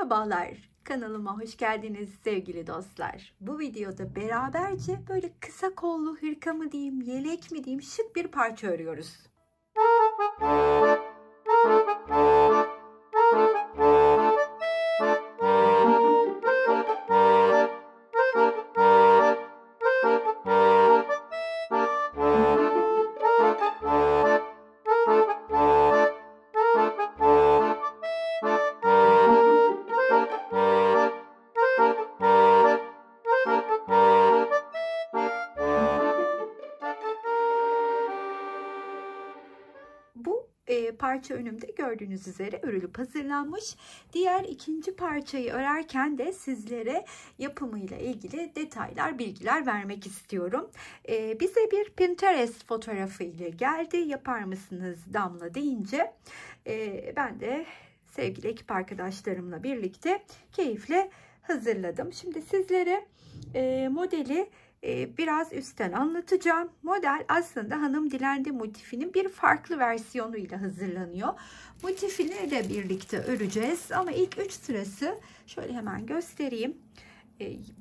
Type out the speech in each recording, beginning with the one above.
Merhabalar, kanalıma hoş geldiniz sevgili dostlar. Bu videoda beraberce böyle kısa kollu hırka mı diyeyim, yelek mi diyeyim, şık bir parça örüyoruz. Bu parça önümde gördüğünüz üzere örülüp hazırlanmış. Diğer ikinci parçayı örerken de sizlere yapımıyla ilgili detaylar, bilgiler vermek istiyorum. Bize bir Pinterest fotoğrafı ile geldi. Yapar mısınız Damla deyince ben de sevgili ekip arkadaşlarımla birlikte keyifle hazırladım. Şimdi sizlere modeli biraz üstten anlatacağım. Model aslında Hanım Dilendi motifinin bir farklı versiyonuyla hazırlanıyor. Motifini de birlikte öreceğiz ama ilk 3 sırası şöyle hemen göstereyim.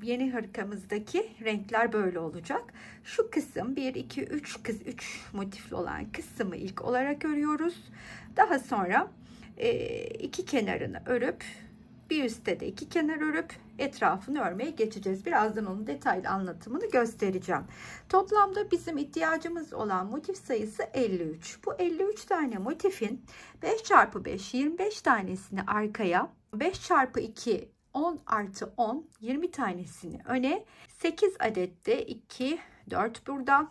Yeni hırkamızdaki renkler böyle olacak. Şu kısım 1 2 3 motifli olan kısmı ilk olarak örüyoruz. Daha sonra iki kenarını örüp bir üstte de iki kenar örüp etrafını örmeye geçeceğiz. Birazdan onun detaylı anlatımını göstereceğim. Toplamda bizim ihtiyacımız olan motif sayısı 53. Bu 53 tane motifin 5x5 25 tanesini arkaya, 5x2 10 artı 10 20 tanesini öne, 8 adet de 2 4 burada,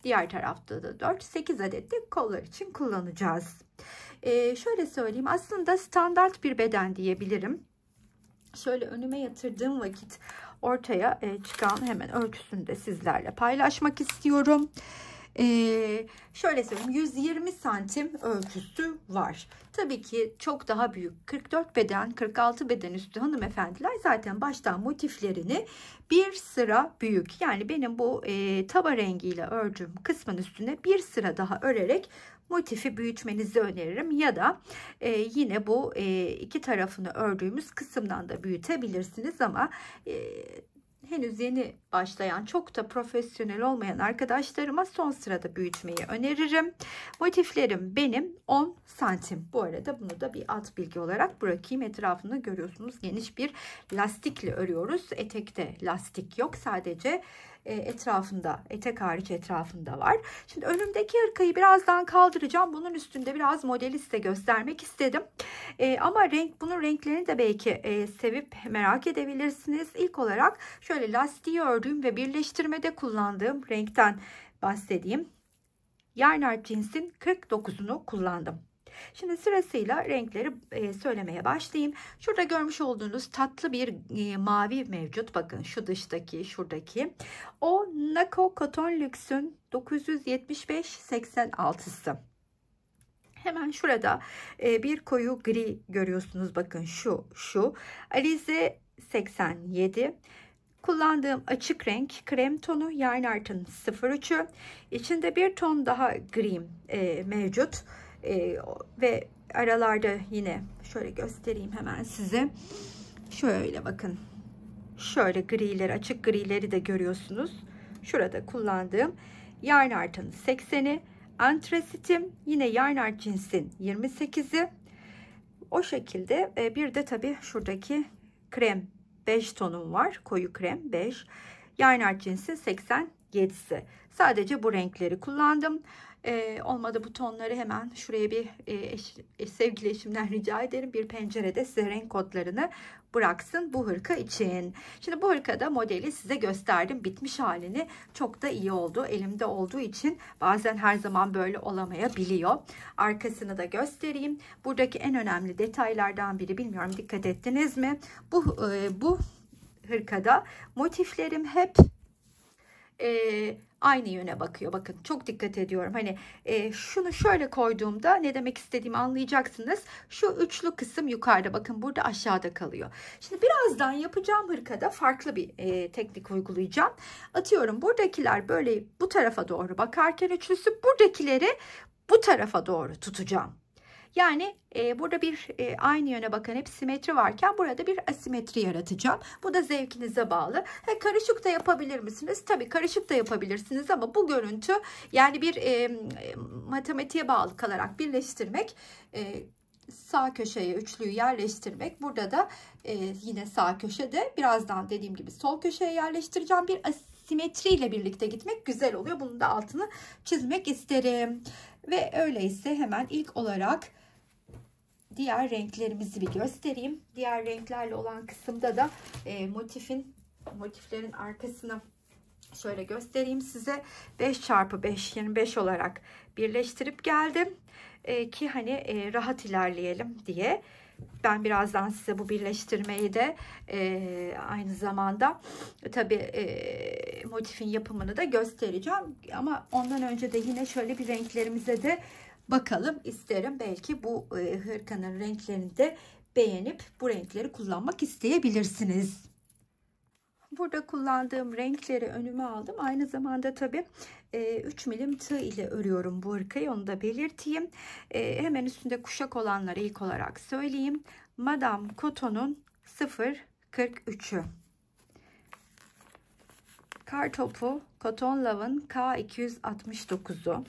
diğer tarafta da 4 8 adet de kollar için kullanacağız. Şöyle söyleyeyim, aslında standart bir beden diyebilirim. Şöyle önüme yatırdığım vakit ortaya çıkan hemen ölçüsünü de sizlerle paylaşmak istiyorum. Şöyle söyleyeyim, 120 santim ölçüsü var. Tabii ki çok daha büyük 44 beden 46 beden üstü hanımefendiler zaten baştan motiflerini bir sıra büyük, yani benim bu taba rengiyle ördüğüm kısmın üstüne bir sıra daha örerek motifi büyütmenizi öneririm, ya da yine bu iki tarafını ördüğümüz kısımdan da büyütebilirsiniz ama henüz yeni başlayan, çok da profesyonel olmayan arkadaşlarıma son sırada büyütmeyi öneririm. Motiflerim benim 10 santim. Bu arada bunu da bir alt bilgi olarak bırakayım. Etrafını görüyorsunuz, geniş bir lastikle örüyoruz. Etekte lastik yok, sadece etrafında, etek hariç etrafında var. Şimdi önümdeki hırkayı birazdan kaldıracağım. Bunun üstünde biraz modeli size göstermek istedim. Ama bunun renklerini de belki sevip merak edebilirsiniz. İlk olarak şöyle lastiği ördüğüm ve birleştirmede kullandığım renkten bahsedeyim. Yarn Art cinsin 49'unu kullandım. Şimdi sırasıyla renkleri söylemeye başlayayım. Şurada görmüş olduğunuz tatlı bir mavi mevcut. Bakın şu dıştaki, şuradaki. O Nako Cotton Luxe'ün 975-86'sı. Hemen şurada bir koyu gri görüyorsunuz. Bakın şu. Alize 87. Kullandığım açık renk krem tonu Yarn Art'ın 03'ü. İçinde bir ton daha gri mevcut. Ve aralarda yine şöyle göstereyim hemen size. Şöyle bakın. Şöyle grileri, açık grileri de görüyorsunuz. Şurada kullandığım Yarn Art'ın 80'i. Antrasitim yine Yarn Art cinsin 28'i. O şekilde bir de tabii şuradaki krem 5 tonum var. Koyu krem 5. Yarn Art cinsin 87'si. Sadece bu renkleri kullandım. Olmadı bu tonları hemen şuraya bir sevgili eşimden rica ederim. Bir pencerede size renk kodlarını bıraksın bu hırka için. Şimdi bu hırkada modeli size gösterdim. Bitmiş halini, çok da iyi oldu. Elimde olduğu için bazen her zaman böyle olamayabiliyor. Arkasını da göstereyim. Buradaki en önemli detaylardan biri, bilmiyorum dikkat ettiniz mi? Bu hırkada motiflerim hep aynı yöne bakıyor. Bakın çok dikkat ediyorum. Hani şunu şöyle koyduğumda ne demek istediğimi anlayacaksınız. Şu üçlü kısım yukarıda, bakın burada aşağıda kalıyor. Şimdi birazdan yapacağım hırkada farklı bir teknik uygulayacağım. Atıyorum buradakiler böyle bu tarafa doğru bakarken üçlüsü, buradakileri bu tarafa doğru tutacağım. Yani burada bir aynı yöne bakan hep simetri varken burada bir asimetri yaratacağım. Bu da zevkinize bağlı. Karışık da yapabilir misiniz? Tabii karışık da yapabilirsiniz ama bu görüntü yani bir matematiğe bağlı kalarak birleştirmek, sağ köşeye üçlüyü yerleştirmek. Burada da yine sağ köşede, birazdan dediğim gibi sol köşeye yerleştireceğim. Bir asimetri ile birlikte gitmek güzel oluyor. Bunun da altını çizmek isterim. Ve öyleyse hemen ilk olarak diğer renklerimizi bir göstereyim. Diğer renklerle olan kısımda da motiflerin arkasını şöyle göstereyim size. 5x5 25 olarak birleştirip geldim. Ki hani rahat ilerleyelim diye. Ben birazdan size bu birleştirmeyi de aynı zamanda tabii motifin yapımını da göstereceğim. Ama ondan önce de yine şöyle bir renklerimize de bakalım isterim. Belki bu hırkanın renklerini de beğenip bu renkleri kullanmak isteyebilirsiniz. Burada kullandığım renkleri önüme aldım. Aynı zamanda tabii 3 milim tığ ile örüyorum bu hırkayı. Onu da belirteyim. Hemen üstünde kuşak olanları ilk olarak söyleyeyim. Madame Coton'un 0.43'ü. Kartopu Cotton Love'ın K269'u.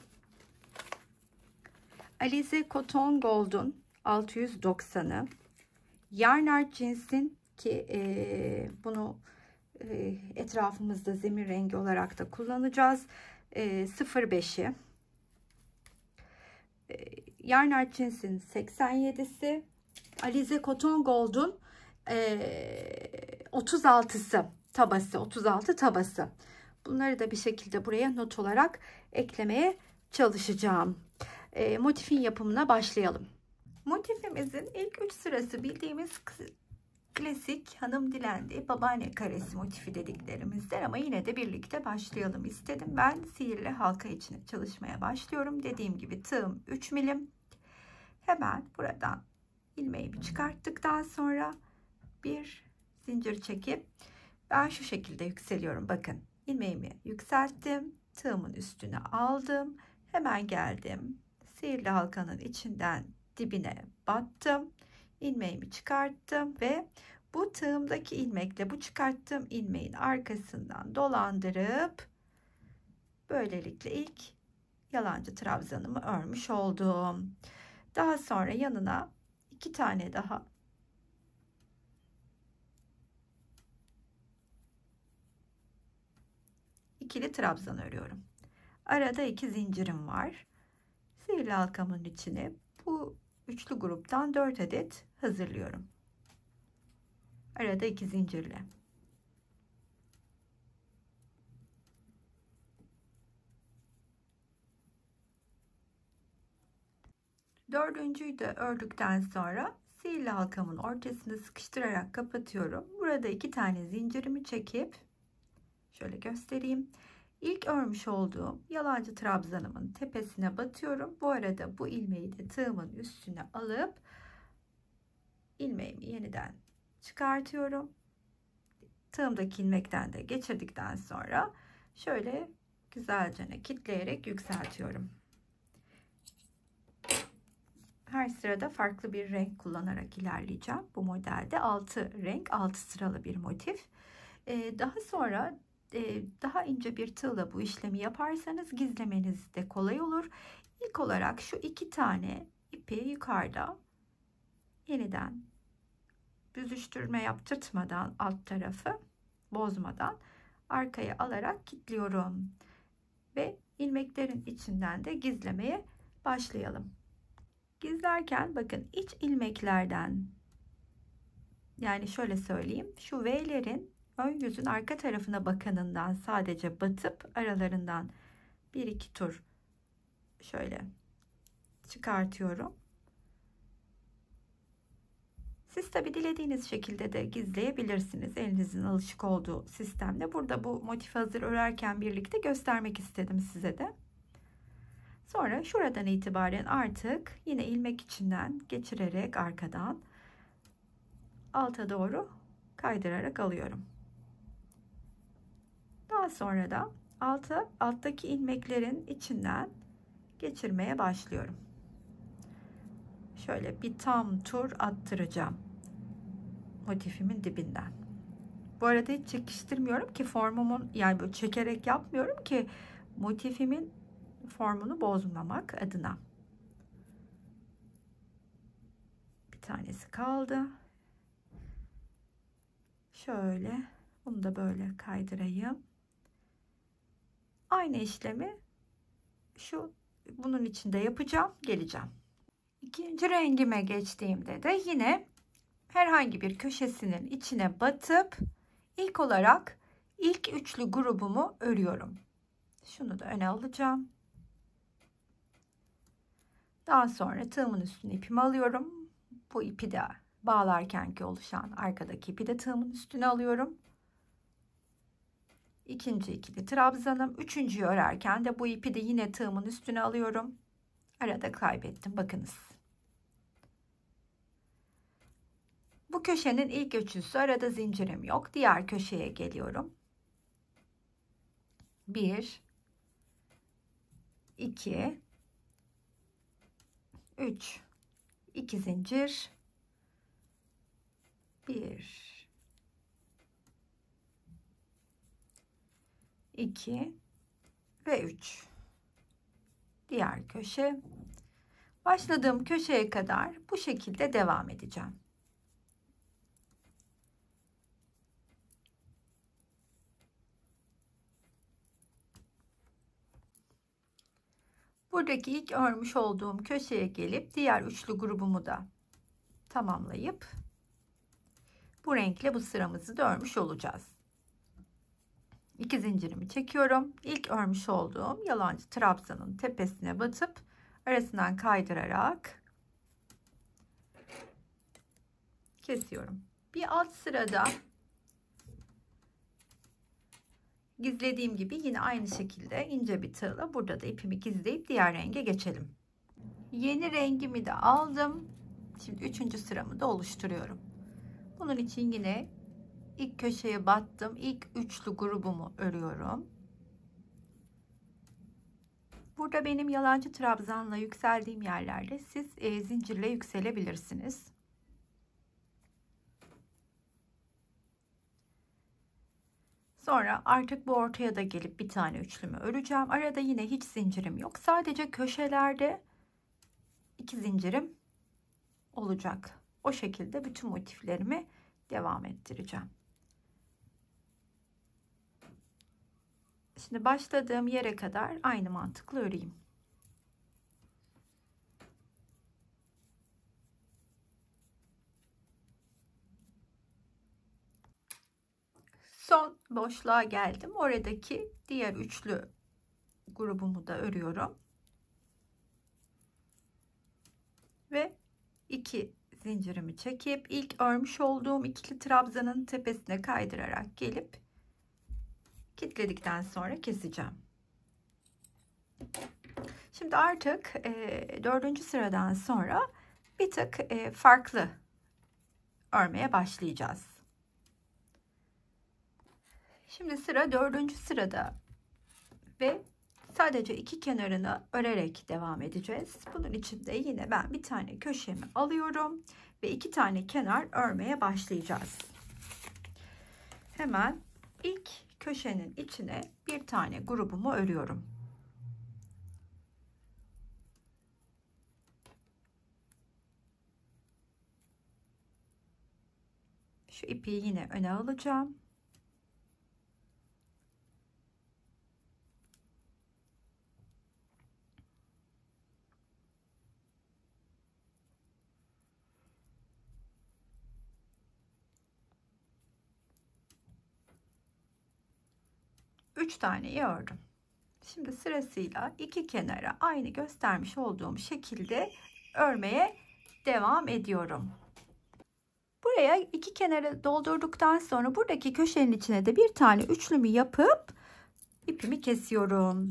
Alize Cotton Gold'un 690'ı. Yarnart Jeans'in ki bunu etrafımızda zemin rengi olarak da kullanacağız. 05'i. Yarnart Jeans'in 87'si. Alize Cotton Gold'un 36'sı tabası, 36 tabası. Bunları da bir şekilde buraya not olarak eklemeye çalışacağım. Motifin yapımına başlayalım. Motifimizin ilk 3 sırası bildiğimiz klasik hanım dilendi babaanne karesi motifi dediklerimizden, ama yine de birlikte başlayalım istedim. Ben sihirli halka içine çalışmaya başlıyorum. Dediğim gibi tığım 3 milim. Hemen buradan ilmeğimi çıkarttıktan sonra bir zincir çekip ben şu şekilde yükseliyorum. Bakın, ilmeğimi yükselttim, tığımın üstüne aldım, hemen geldim, sihirli halkanın içinden dibine battım, ilmeğimi çıkarttım ve bu tığımdaki ilmekle bu çıkarttığım ilmeğin arkasından dolandırıp böylelikle ilk yalancı trabzanımı örmüş oldum. Daha sonra yanına 2 tane daha ikili trabzan örüyorum. Arada 2 zincirim var. Sihirli halkamın içine bu üçlü gruptan 4 adet hazırlıyorum. Arada 2 zincirle. Dördüncüyü de ördükten sonra sihirli halkamın ortasını sıkıştırarak kapatıyorum. Burada 2 tane zincirimi çekip şöyle göstereyim. İlk örmüş olduğum yalancı trabzanımın tepesine batıyorum. Bu arada bu ilmeği de tığımın üstüne alıp ilmeğimi yeniden çıkartıyorum. Tığımdaki ilmekten de geçirdikten sonra şöyle güzelce kitleyerek yükseltiyorum. Her sırada farklı bir renk kullanarak ilerleyeceğim. Bu modelde 6 renk, 6 sıralı bir motif. Daha sonra daha ince bir tığla bu işlemi yaparsanız gizlemeniz de kolay olur. İlk olarak şu 2 tane ipi yukarıda yeniden büzüştürme yaptırtmadan, alt tarafı bozmadan arkaya alarak kilitliyorum ve ilmeklerin içinden de gizlemeye başlayalım. Gizlerken bakın, iç ilmeklerden, yani şöyle söyleyeyim, şu V'lerin ön yüzün arka tarafına bakanından sadece batıp aralarından 1-2 tur şöyle çıkartıyorum. Siz tabi dilediğiniz şekilde de gizleyebilirsiniz, elinizin alışık olduğu sistemde. Burada bu motifi hazır örerken birlikte göstermek istedim size de. Sonra şuradan itibaren artık yine ilmek içinden geçirerek arkadan alta doğru kaydırarak alıyorum. Daha sonra da alttaki ilmeklerin içinden geçirmeye başlıyorum. şöyle bir tam tur attıracağım motifimin dibinden. Bu arada hiç çekiştirmiyorum ki formumun, yani böyle çekerek yapmıyorum ki motifimin formunu bozmamak adına. Bir tanesi kaldı. Şöyle bunu da böyle kaydırayım. Aynı işlemi bunun içinde yapacağım, geleceğim. İkinci rengime geçtiğimde de yine herhangi bir köşesinin içine batıp ilk olarak ilk üçlü grubumu örüyorum. Şunu da öne alacağım. Daha sonra tığımın üstüne ipimi alıyorum. Bu ipi de bağlarkenki oluşan arkadaki ipi de tığımın üstüne alıyorum. İkinci ikili trabzanım. Üçüncüyü örerken de bu ipi de yine tığımın üstüne alıyorum. Arada kaybettim. Bakınız. Bu köşenin ilk üçlüsü, arada zincirim yok. Diğer köşeye geliyorum. 1 2 3 2 zincir, 1 2 ve 3. Diğer köşe. Başladığım köşeye kadar bu şekilde devam edeceğim. Buradaki ilk örmüş olduğum köşeye gelip diğer üçlü grubumu da tamamlayıp bu renkle bu sıramızı da örmüş olacağız. 2 zincirimi çekiyorum. İlk örmüş olduğum yalancı trabzanın tepesine batıp arasından kaydırarak kesiyorum. Bir alt sırada gizlediğim gibi yine aynı şekilde ince bir tığla burada da ipimi gizleyip diğer renge geçelim. Yeni rengimi de aldım. Şimdi 3. sıramı da oluşturuyorum. Bunun için yine ilk köşeye battım. İlk üçlü grubumu örüyorum. Burada benim yalancı trabzanla yükseldiğim yerlerde siz zincirle yükselebilirsiniz. Sonra artık bu ortaya da gelip bir tane üçlümü öreceğim. Arada yine hiç zincirim yok. Sadece köşelerde 2 zincirim olacak. O şekilde bütün motiflerimi devam ettireceğim. Şimdi başladığım yere kadar aynı mantıkla öreyim. Son boşluğa geldim. Oradaki diğer üçlü grubumu da örüyorum. Ve 2 zincirimi çekip ilk örmüş olduğum ikili trabzanın tepesine kaydırarak gelip kilitledikten sonra keseceğim. Şimdi artık 4. sıradan sonra bir tık farklı örmeye başlayacağız. Şimdi sıra 4. sırada ve sadece iki kenarını örerek devam edeceğiz. Bunun için de yine ben bir tane köşemi alıyorum ve 2 tane kenar örmeye başlayacağız. Hemen ilk köşenin içine bir tane grubumu örüyorum. Şu ipi yine öne alacağım. Üç taneyi ördüm. Şimdi sırasıyla iki kenara aynı göstermiş olduğum şekilde örmeye devam ediyorum. Buraya iki kenarı doldurduktan sonra buradaki köşenin içine de bir tane üçlümü yapıp ipimi kesiyorum.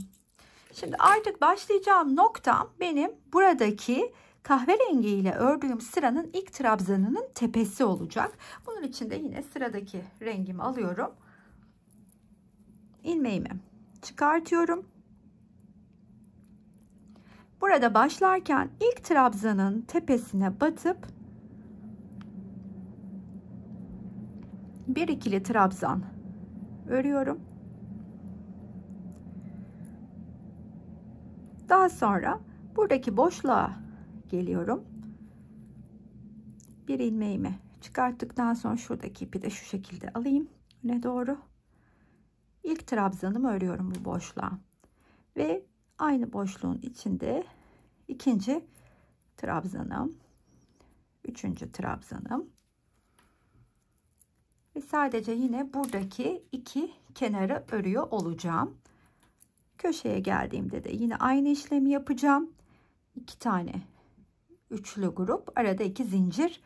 Şimdi artık başlayacağım noktam benim buradaki kahverengi ile ördüğüm sıranın ilk trabzanının tepesi olacak. Bunun için de yine sıradaki rengimi alıyorum. İlmeğimi çıkartıyorum. Burada başlarken ilk trabzanın tepesine batıp bir ikili trabzan örüyorum. Daha sonra buradaki boşluğa geliyorum. Bir ilmeğimi çıkarttıktan sonra şuradaki ipi de şu şekilde alayım öne doğru. İlk trabzanımı örüyorum bu boşluğa ve aynı boşluğun içinde ikinci trabzanım, üçüncü trabzanım ve sadece yine buradaki iki kenarı örüyor olacağım. Köşeye geldiğimde de yine aynı işlemi yapacağım. 2 tane üçlü grup, arada 2 zincir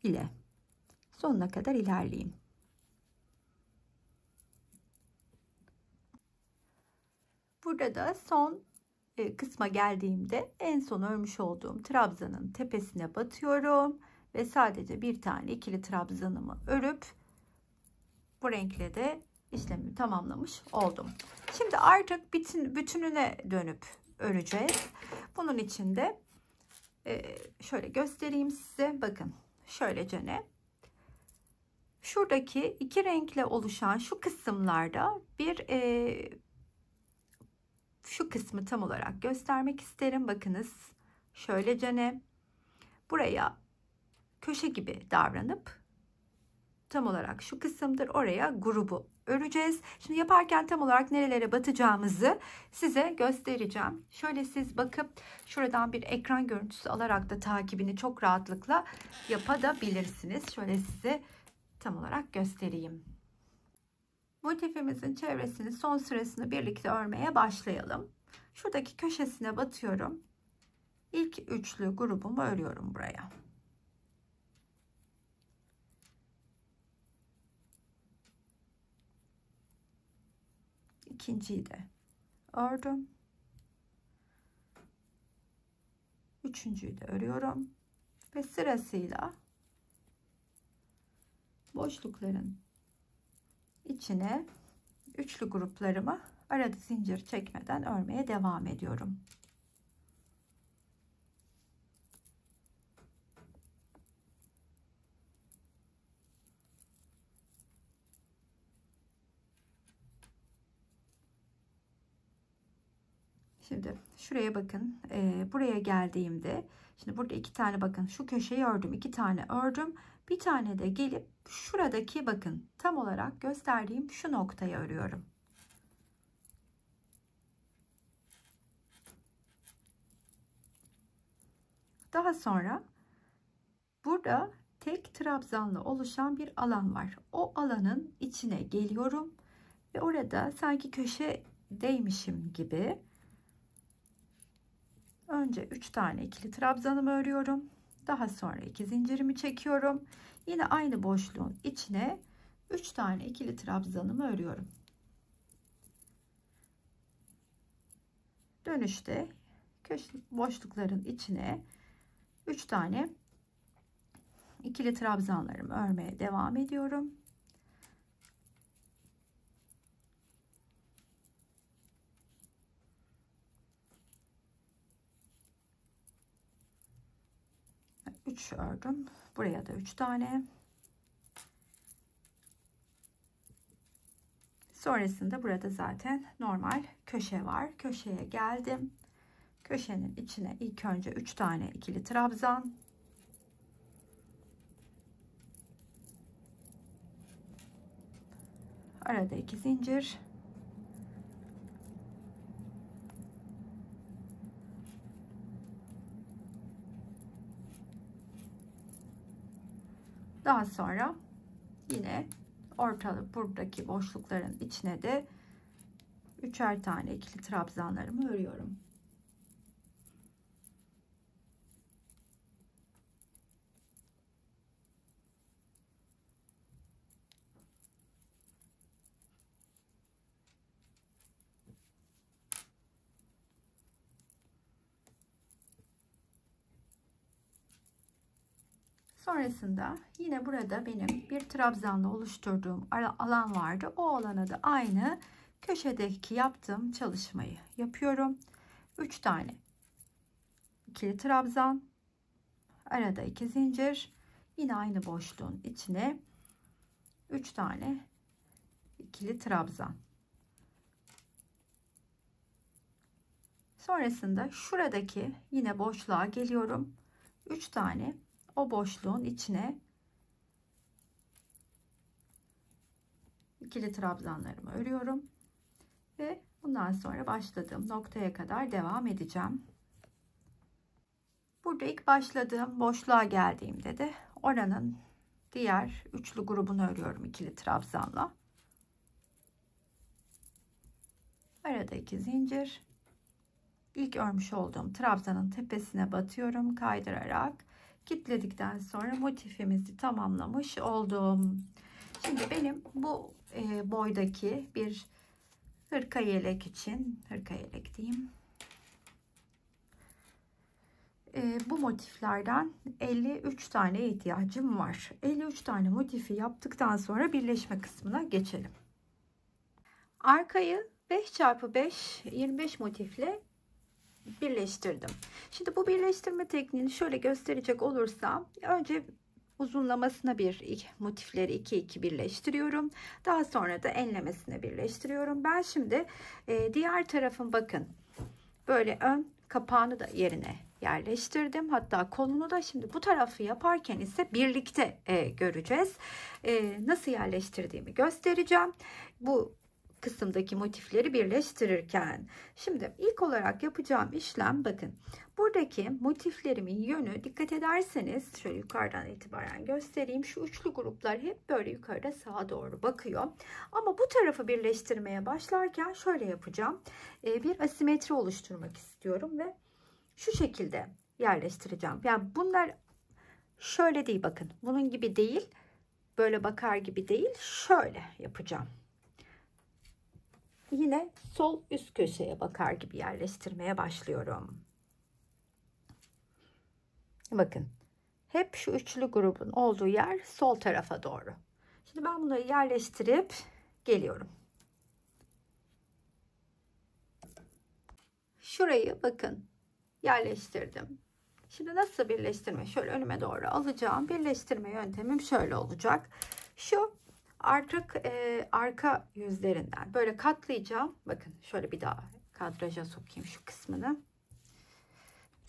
ile sonuna kadar ilerleyeyim. Burada da son kısma geldiğimde en son örmüş olduğum trabzanın tepesine batıyorum ve sadece bir tane ikili trabzanımı örüp bu renkle de işlemi tamamlamış oldum. Şimdi artık bütününe dönüp öreceğiz. Bunun için de şöyle göstereyim size. Bakın şöylece ne? Şuradaki iki renkle oluşan şu kısımlarda şu kısmı tam olarak göstermek isterim. Bakınız şöylece ne? Buraya köşe gibi davranıp tam olarak şu kısımdır, oraya grubu öreceğiz. Şimdi yaparken tam olarak nerelere batacağımızı size göstereceğim. Şöyle siz bakıp şuradan bir ekran görüntüsü alarak da takibini çok rahatlıkla yapabilirsiniz. Şöyle size tam olarak göstereyim. Motifimizin çevresini, son sırasını birlikte örmeye başlayalım. Şuradaki köşesine batıyorum. İlk üçlü grubumu örüyorum buraya. İkinciyi de ördüm. Üçüncüyü de örüyorum. Ve sırasıyla boşlukların içine üçlü gruplarımı arada zincir çekmeden örmeye devam ediyorum. Şimdi şuraya bakın. Buraya geldiğimde şimdi burada iki tane, bakın şu köşeyi ördüm, iki tane ördüm, bir tane de gelip şuradaki, bakın tam olarak gösterdiğim şu noktayı örüyorum. Daha sonra burada tek trabzanla oluşan bir alan var. O alanın içine geliyorum ve orada sanki köşedeymişim gibi önce 3 tane ikili trabzanımı örüyorum. Daha sonra 2 zincirimi çekiyorum. Yine aynı boşluğun içine 3 tane ikili trabzanımı örüyorum. Dönüşte boşlukların içine 3 tane ikili trabzanlarımı örmeye devam ediyorum. Üç ördüm. Buraya da 3 tane. Sonrasında burada zaten normal köşe var. Köşeye geldim. Köşenin içine ilk önce 3 tane ikili trabzan. Arada 2 zincir. Daha sonra yine ortalık buradaki boşlukların içine de 3'er tane ikili trabzanlarımı örüyorum. Sonrasında yine burada benim bir trabzanla oluşturduğum alan vardı. O alana da aynı köşedeki yaptığım çalışmayı yapıyorum. 3 tane ikili trabzan, arada 2 zincir, yine aynı boşluğun içine 3 tane ikili trabzan. Sonrasında şuradaki yine boşluğa geliyorum. 3 tane o boşluğun içine ikili trabzanlarımı örüyorum ve bundan sonra başladığım noktaya kadar devam edeceğim. Burada ilk başladığım boşluğa geldiğimde de oranın diğer üçlü grubunu örüyorum ikili trabzanla. Arada 2 zincir. İlk örmüş olduğum trabzanın tepesine batıyorum kaydırarak. Kilitledikten sonra motifimizi tamamlamış oldum. Şimdi benim bu boydaki bir hırka yelek için, hırka yelek diyeyim, bu motiflerden 53 tane ihtiyacım var. 53 tane motifi yaptıktan sonra birleşme kısmına geçelim. Arkayı 5x5 25 motifle birleştirdim. Şimdi bu birleştirme tekniğini şöyle gösterecek olursam, önce uzunlamasına motifleri 2 birleştiriyorum. Daha sonra da enlemesine birleştiriyorum. Ben şimdi diğer tarafın, bakın, böyle ön kapağını da yerine yerleştirdim. Hatta kolunu da şimdi bu tarafı yaparken ise birlikte göreceğiz. Nasıl yerleştirdiğimi göstereceğim. Bu kısımdaki motifleri birleştirirken. Şimdi ilk olarak yapacağım işlem, bakın, buradaki motiflerimin yönü, dikkat ederseniz şöyle yukarıdan itibaren göstereyim. Şu üçlü gruplar hep böyle yukarıda sağa doğru bakıyor. Ama bu tarafı birleştirmeye başlarken şöyle yapacağım. Bir asimetri oluşturmak istiyorum ve şu şekilde yerleştireceğim. Yani bunlar şöyle değil, bakın. Bunun gibi değil. Böyle bakar gibi değil. Şöyle yapacağım. Yine sol üst köşeye bakar gibi yerleştirmeye başlıyorum. Bakın, hep şu üçlü grubun olduğu yer sol tarafa doğru. Şimdi ben bunları yerleştirip geliyorum. Şurayı bakın yerleştirdim. Şimdi nasıl birleştirme? Şöyle önüme doğru alacağım. Birleştirme yöntemim şöyle olacak. Şu arka yüzlerinden böyle katlayacağım. Bakın şöyle bir daha kadraja sokayım şu kısmını.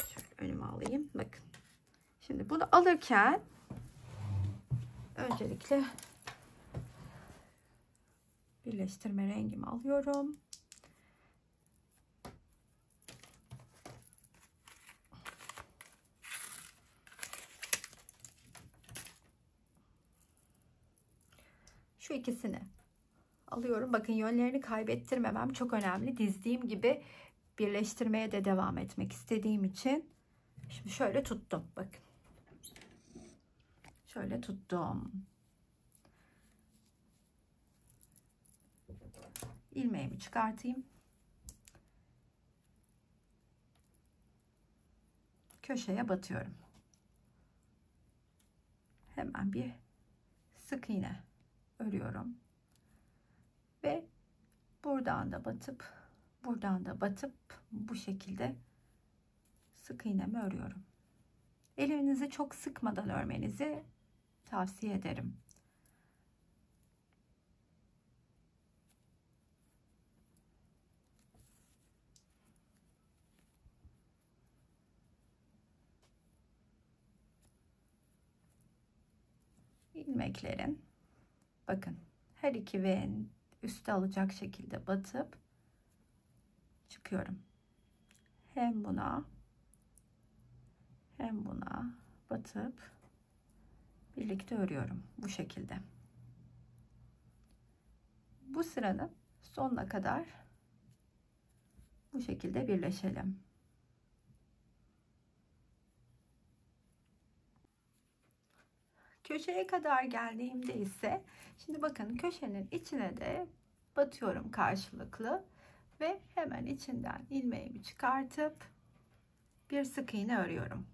Şöyle önüme alayım. Bakın. Şimdi bunu alırken öncelikle birleştirme rengimi alıyorum. Şu ikisini alıyorum. Bakın, yönlerini kaybettirmemem çok önemli. Dizdiğim gibi birleştirmeye de devam etmek istediğim için. Şimdi şöyle tuttum. Bakın. Şöyle tuttum. İlmeğimi çıkartayım. Köşeye batıyorum. Hemen bir sık iğne örüyorum ve buradan da batıp buradan da batıp bu şekilde sık iğnemi örüyorum. Elinizi çok sıkmadan örmenizi tavsiye ederim. İlmeklerin, bakın, her iki V'nin üste alacak şekilde batıp çıkıyorum. Hem buna hem buna batıp birlikte örüyorum bu şekilde. Bu sıranın sonuna kadar bu şekilde birleşelim. Köşeye kadar geldiğimde ise şimdi bakın, köşenin içine de batıyorum karşılıklı ve hemen içinden ilmeğimi çıkartıp bir sık iğne örüyorum.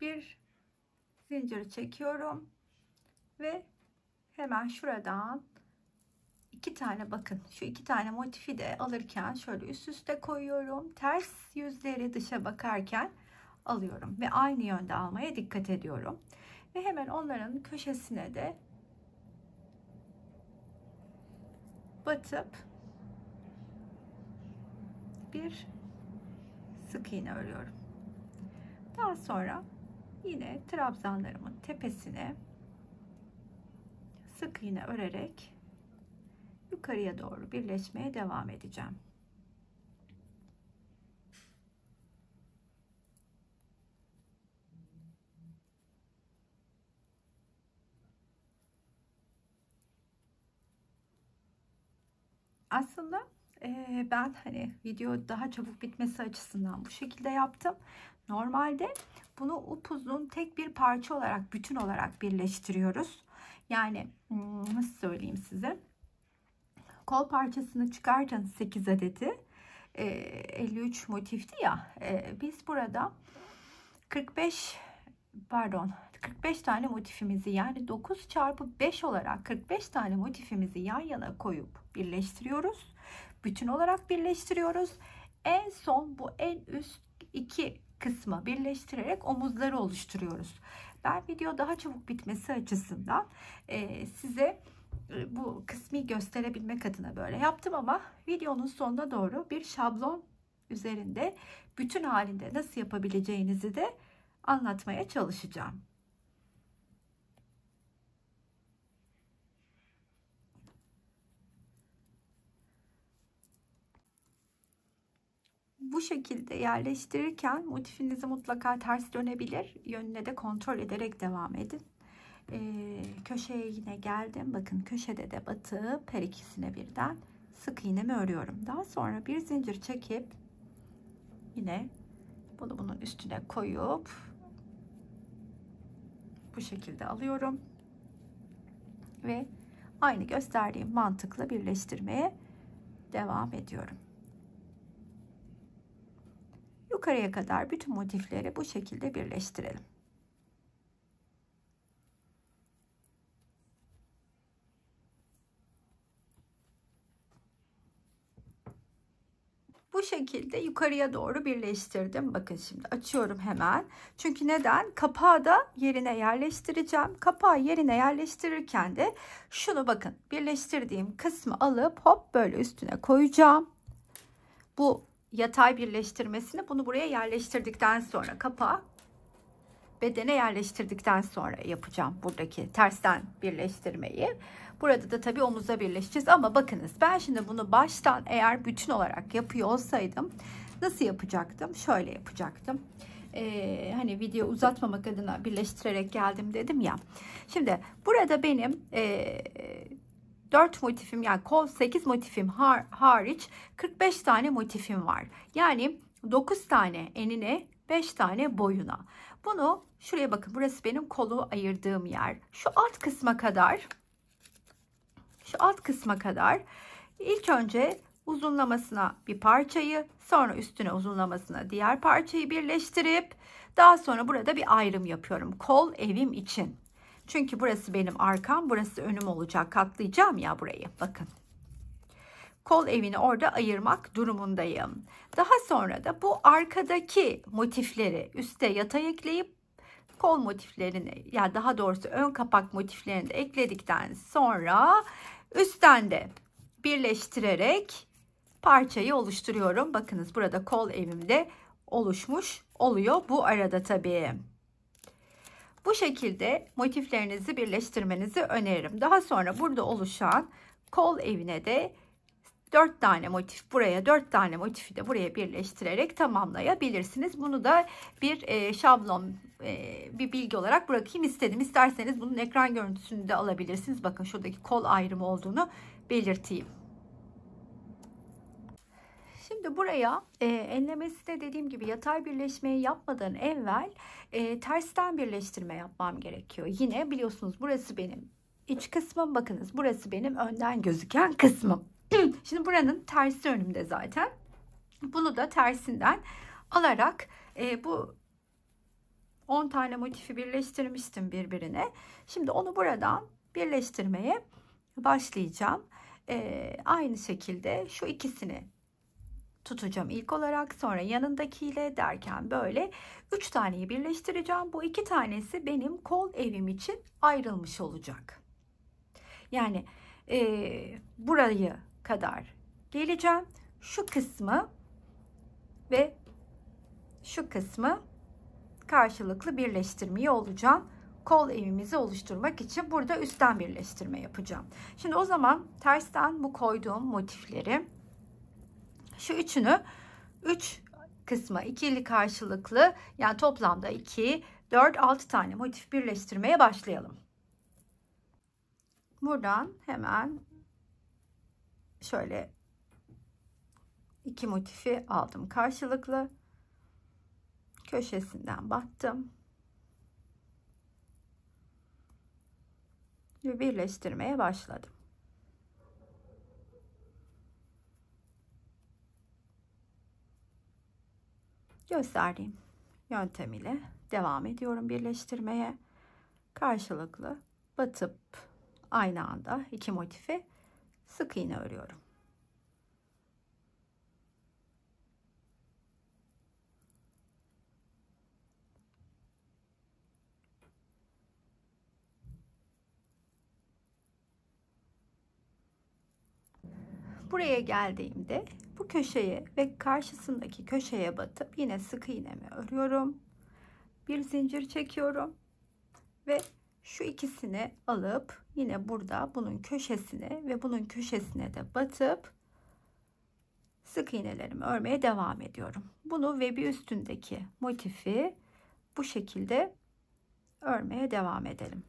Bir zincir çekiyorum ve hemen şuradan 2 tane, bakın şu 2 tane motifi de alırken şöyle üst üste koyuyorum. Ters yüzleri dışa bakarken alıyorum ve aynı yönde almaya dikkat ediyorum. Ve hemen onların köşesine de batıp bir sık iğne örüyorum. Daha sonra yine trabzanlarımın tepesine sık iğne örerek yukarıya doğru birleşmeye devam edeceğim. Aslında ben hani video daha çabuk bitmesi açısından bu şekilde yaptım. Normalde bunu upuzun tek bir parça olarak, bütün olarak birleştiriyoruz. Yani nasıl söyleyeyim size? Kol parçasını çıkartın, 8 adeti 53 motifti ya, biz burada 45 tane motifimizi, yani 9 çarpı 5 olarak 45 tane motifimizi yan yana koyup birleştiriyoruz. Bütün olarak birleştiriyoruz. En son bu en üst iki kısmı birleştirerek omuzları oluşturuyoruz. Ben video daha çabuk bitmesi açısından size bu kısmı gösterebilmek adına böyle yaptım, ama videonun sonuna doğru bir şablon üzerinde bütün halinde nasıl yapabileceğinizi de anlatmaya çalışacağım. Bu şekilde yerleştirirken motifinizi mutlaka ters dönebilir. Yönüne de kontrol ederek devam edin. Köşeye yine geldim. Bakın köşede de batıp her ikisine birden sık iğnemi örüyorum. Daha sonra bir zincir çekip yine bunu bunun üstüne koyup bu şekilde alıyorum ve aynı gösterdiğim mantıkla birleştirmeye devam ediyorum. Yukarıya kadar bütün motifleri bu şekilde birleştirelim. Bu şekilde yukarıya doğru birleştirdim. Bakın şimdi açıyorum hemen. Çünkü neden? Kapağı da yerine yerleştireceğim. Kapağı yerine yerleştirirken de şunu bakın, birleştirdiğim kısmı alıp hop böyle üstüne koyacağım. Bu yatay birleştirmesini, bunu buraya yerleştirdikten sonra, kapağı bedene yerleştirdikten sonra yapacağım buradaki tersten birleştirmeyi. Burada da tabii omuza birleşeceğiz, ama bakınız ben şimdi bunu baştan eğer bütün olarak yapıyor olsaydım nasıl yapacaktım? Şöyle yapacaktım. Hani video uzatmamak adına birleştirerek geldim dedim ya. Şimdi burada benim 4 motifim, yani kol 8 motifim hariç 45 tane motifim var. Yani 9 tane enine, 5 tane boyuna. Bunu şuraya bakın, burası benim kolu ayırdığım yer. Şu alt kısma kadar ilk önce uzunlamasına bir parçayı, sonra üstüne uzunlamasına diğer parçayı birleştirip daha sonra burada bir ayrım yapıyorum kol evim için. Çünkü burası benim arkam, burası önüm olacak. Katlayacağım ya burayı. Bakın. Kol evini orada ayırmak durumundayım. Daha sonra da bu arkadaki motifleri üste yatay ekleyip kol motiflerini, ya daha doğrusu ön kapak motiflerini de ekledikten sonra üstten de birleştirerek parçayı oluşturuyorum. Bakınız burada kol evimde oluşmuş oluyor bu arada tabii. Bu şekilde motiflerinizi birleştirmenizi öneririm. Daha sonra burada oluşan kol evine de 4 tane motif buraya, 4 tane motifi de buraya birleştirerek tamamlayabilirsiniz. Bunu da bir şablon, bir bilgi olarak bırakayım istedim. İsterseniz bunun ekran görüntüsünü de alabilirsiniz. Bakın şuradaki kol ayrımı olduğunu belirteyim. Şimdi buraya enlemesi de dediğim gibi yatay birleşmeyi yapmadan evvel tersten birleştirme yapmam gerekiyor. Yine biliyorsunuz burası benim iç kısmım. Bakınız burası benim önden gözüken kısmım. Şimdi buranın tersi önümde zaten. Bunu da tersinden alarak bu 10 tane motifi birleştirmiştim birbirine. Şimdi onu buradan birleştirmeye başlayacağım. Aynı şekilde şu ikisini tutacağım ilk olarak, sonra yanındakiyle derken böyle 3 taneyi birleştireceğim. Bu 2 tanesi benim kol evim için ayrılmış olacak. Yani burayı kadar geleceğim. Şu kısmı ve şu kısmı karşılıklı birleştirmeyi olacağım. Kol evimizi oluşturmak için burada üstten birleştirme yapacağım. Şimdi o zaman tersten bu koyduğum motifleri, şu üçünü 3 kısma ikili karşılıklı, yani toplamda 2, 4, 6 tane motif birleştirmeye başlayalım. Buradan hemen şöyle 2 motifi aldım karşılıklı. Köşesinden battım. Ve birleştirmeye başladım. Gösterdiğim yöntem ile devam ediyorum birleştirmeye. Karşılıklı batıp aynı anda 2 motifi sık iğne örüyorum. Buraya geldiğimde bu köşeye ve karşısındaki köşeye batıp yine sık iğnemi örüyorum. Bir zincir çekiyorum ve şu ikisini alıp yine burada bunun köşesine ve bunun köşesine de batıp sık iğnelerimi örmeye devam ediyorum. Bunu ve bir üstündeki motifi bu şekilde örmeye devam edelim.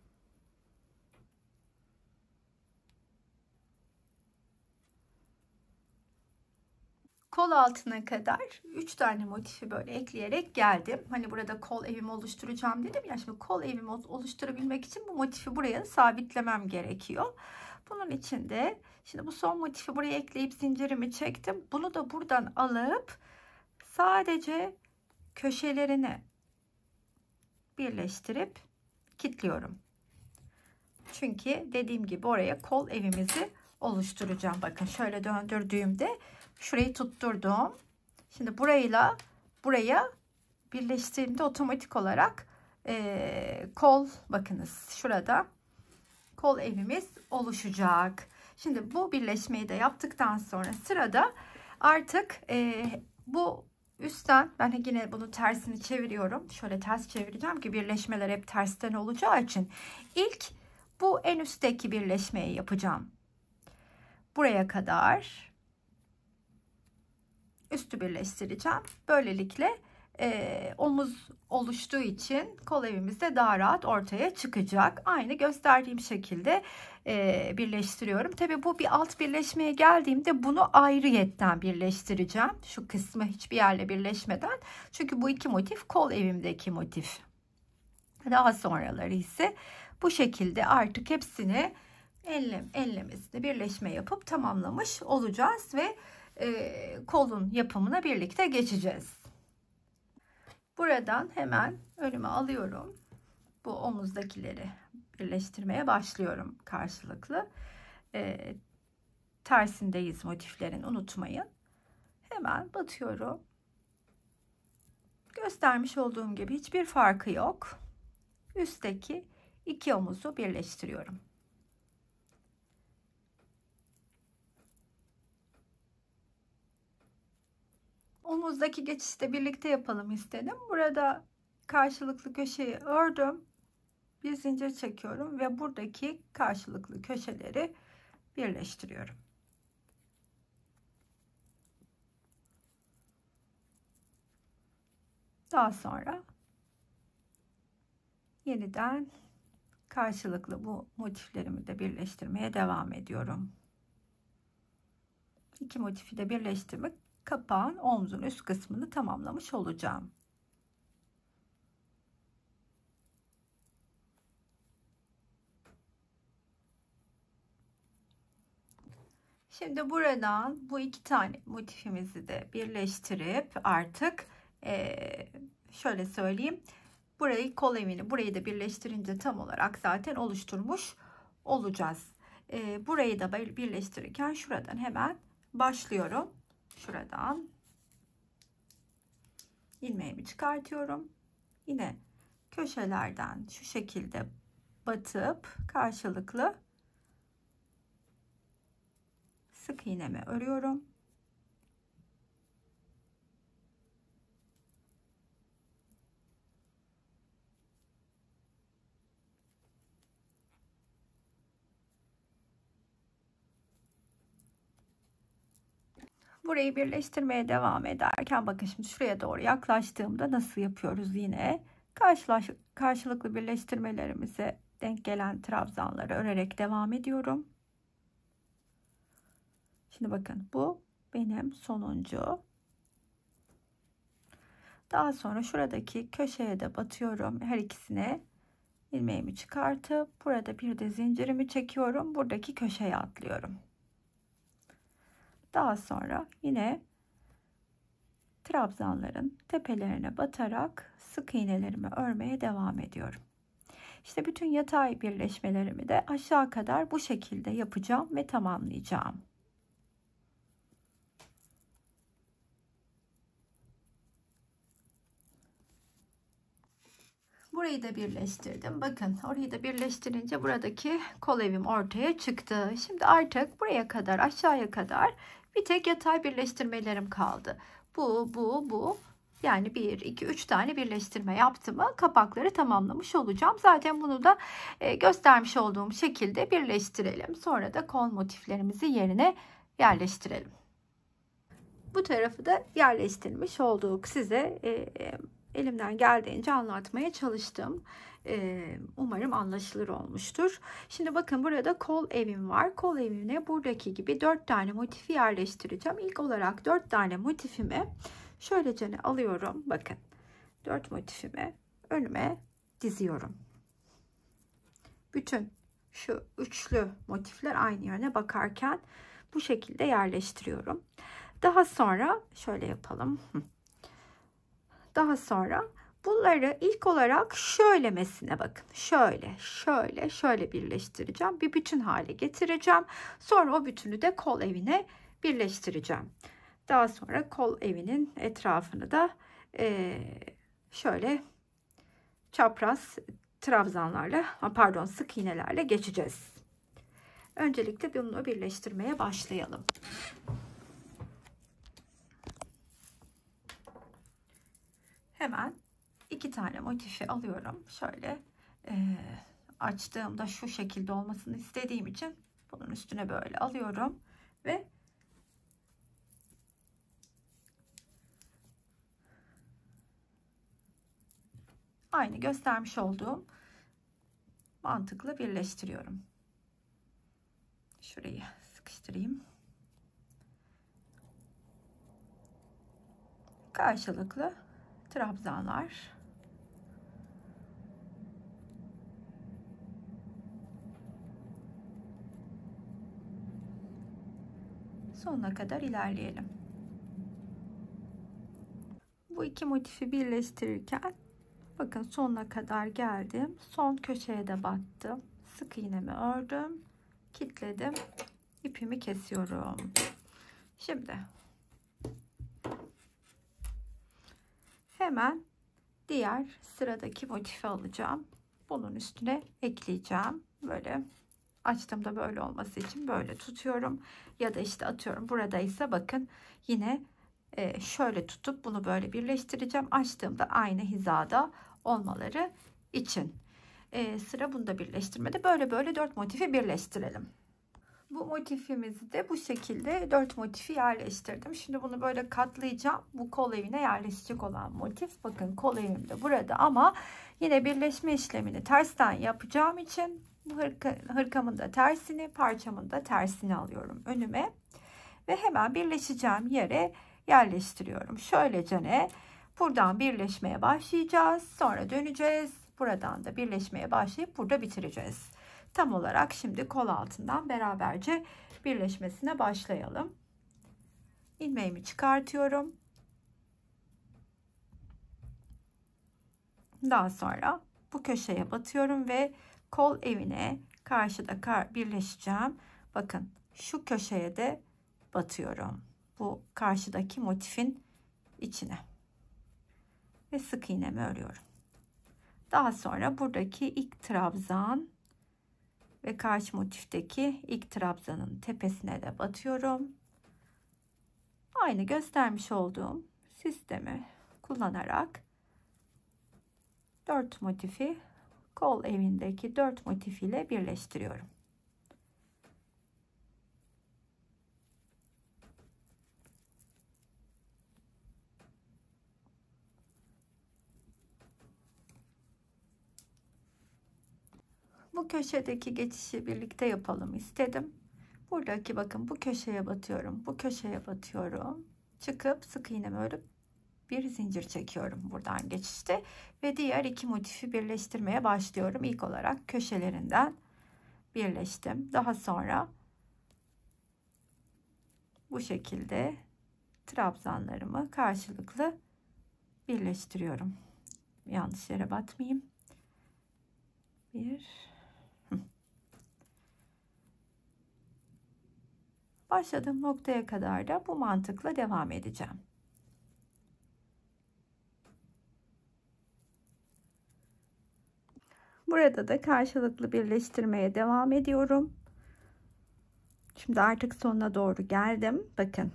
Kol altına kadar 3 tane motifi böyle ekleyerek geldim. Hani burada kol evimi oluşturacağım dedim ya. Şimdi kol evimi oluşturabilmek için bu motifi buraya sabitlemem gerekiyor. Bunun için de şimdi bu son motifi buraya ekleyip zincirimi çektim. Bunu da buradan alıp sadece köşelerini birleştirip kilitliyorum. Çünkü dediğim gibi oraya kol evimizi oluşturacağım. Bakın şöyle döndürdüğümde şurayı tutturdum. Şimdi burayla buraya birleştirdiğimde otomatik olarak kol, bakınız şurada kol evimiz oluşacak. Şimdi bu birleşmeyi de yaptıktan sonra sırada artık bu üstten, ben yine bunu tersini çeviriyorum. Şöyle ters çevireceğim ki birleşmeler hep tersten olacağı için ilk bu en üstteki birleşmeyi yapacağım. Buraya kadar üstü birleştireceğim. Böylelikle omuz oluştuğu için kol evimiz de daha rahat ortaya çıkacak. Aynı gösterdiğim şekilde birleştiriyorum. Tabi bu bir alt birleşmeye geldiğimde bunu ayrıyetten birleştireceğim. Şu kısmı hiçbir yerle birleşmeden. Çünkü bu iki motif kol evimdeki motif. Daha sonraları ise bu şekilde artık hepsini enlemesine birleşme yapıp tamamlamış olacağız ve kolun yapımına birlikte geçeceğiz. Buradan hemen önüme alıyorum. Bu omuzdakileri birleştirmeye başlıyorum karşılıklı. Tersindeyiz motiflerin, unutmayın. Hemen batıyorum. Göstermiş olduğum gibi hiçbir farkı yok. Üstteki iki omuzu birleştiriyorum. Omuzdaki geçişte birlikte yapalım istedim. Burada karşılıklı köşeyi ördüm. Bir zincir çekiyorum ve buradaki karşılıklı köşeleri birleştiriyorum. Daha sonra yeniden karşılıklı bu motiflerimi de birleştirmeye devam ediyorum. İki motifi de birleştirmek, kapağın omzun üst kısmını tamamlamış olacağım. Şimdi buradan bu iki tane motifimizi de birleştirip artık şöyle söyleyeyim, burayı kol evini burayı da birleştirince tam olarak zaten oluşturmuş olacağız. Burayı da birleştirirken şuradan hemen başlıyorum. Şuradan ilmeğimi çıkartıyorum. Yine köşelerden şu şekilde batıp karşılıklı sık iğnemi örüyorum. Burayı birleştirmeye devam ederken bakın şimdi şuraya doğru yaklaştığımda nasıl yapıyoruz yine. Karşılıklı birleştirmelerimize denk gelen trabzanları örerek devam ediyorum. Şimdi bakın bu benim sonuncu. Daha sonra şuradaki köşeye de batıyorum. Her ikisine ilmeğimi çıkartıp burada bir de zincirimi çekiyorum. Buradaki köşeye atlıyorum. Daha sonra yine trabzanların tepelerine batarak sık iğnelerimi örmeye devam ediyorum. İşte bütün yatay birleşmelerimi de aşağı kadar bu şekilde yapacağım ve tamamlayacağım. Burayı da birleştirdim. Bakın orayı da birleştirince buradaki kol evim ortaya çıktı. Şimdi artık buraya kadar, aşağıya kadar bir tek yatay birleştirmelerim kaldı. Bu. Yani 1, 2, 3 tane birleştirme yaptım mı kapakları tamamlamış olacağım. Zaten bunu da göstermiş olduğum şekilde birleştirelim. Sonra da kol motiflerimizi yerine yerleştirelim. Bu tarafı da yerleştirmiş olduk. Size elimden geldiğince anlatmaya çalıştım. Umarım anlaşılır olmuştur. Şimdi bakın burada kol evim var. Kol evine buradaki gibi 4 tane motifi yerleştireceğim. İlk olarak 4 tane motifimi şöylece alıyorum. Bakın 4 motifimi önüme diziyorum. Bütün şu üçlü motifler aynı yöne bakarken bu şekilde yerleştiriyorum. Daha sonra şöyle yapalım. Daha sonra bunları ilk olarak şöylemesine bakın. Şöyle birleştireceğim. Bir bütün hale getireceğim. Sonra o bütünü de kol evine birleştireceğim. Daha sonra kol evinin etrafını da şöyle çapraz trabzanlarla, pardon, sık iğnelerle geçeceğiz. Öncelikle bunu birleştirmeye başlayalım. Hemen 2 tane motifi alıyorum. Şöyle açtığımda şu şekilde olmasını istediğim için bunun üstüne böyle alıyorum ve aynı göstermiş olduğum mantıkla birleştiriyorum. Şurayı sıkıştırayım. Karşılıklı trabzanlar. Sonuna kadar ilerleyelim. Bu iki motifi birleştirirken bakın sonuna kadar geldim. Son köşeye de battım. Sık iğnemi ördüm. Kilitledim. İpimi kesiyorum. Şimdi hemen diğer sıradaki motifi alacağım. Bunun üstüne ekleyeceğim. Böyle açtığımda böyle olması için böyle tutuyorum. Ya da işte atıyorum buradaysa bakın yine şöyle tutup bunu böyle birleştireceğim. Açtığımda aynı hizada olmaları için. Sıra bunda birleştirmede böyle 4 motifi birleştirelim. Bu motifimizi de bu şekilde 4 motifi yerleştirdim. Şimdi bunu böyle katlayacağım. Bu kol evine yerleşecek olan motif. Bakın kol evim de burada ama yine birleşme işlemini tersten yapacağım için bu hırkamın da tersini, parçamın da tersini alıyorum önüme. Ve hemen birleşeceğim yere yerleştiriyorum. Şöylece buradan birleşmeye başlayacağız. Sonra döneceğiz. Buradan da birleşmeye başlayıp burada bitireceğiz. Tam olarak şimdi kol altından beraberce birleşmesine başlayalım. İlmeğimi çıkartıyorum. Daha sonra bu köşeye batıyorum ve kol evine karşıda birleşeceğim. Bakın şu köşeye de batıyorum. Bu karşıdaki motifin içine. Ve sık iğnemi örüyorum. Daha sonra buradaki ilk trabzan ve karşı motifteki ilk trabzanın tepesine de batıyorum. Aynı göstermiş olduğum sistemi kullanarak 4 motifi kol evindeki 4 motif ile birleştiriyorum. Bu köşedeki geçişi birlikte yapalım istedim. Buradaki bakın bu köşeye batıyorum. Bu köşeye batıyorum. Çıkıp sık iğnemi örüp bir zincir çekiyorum buradan geçişte ve diğer iki motifi birleştirmeye başlıyorum. İlk olarak köşelerinden birleştim. Daha sonra bu şekilde trabzanlarımı karşılıklı birleştiriyorum. Yanlış yere batmayayım. Başladığım noktaya kadar da bu mantıkla devam edeceğim. Burada da karşılıklı birleştirmeye devam ediyorum. Şimdi artık sonuna doğru geldim. Bakın.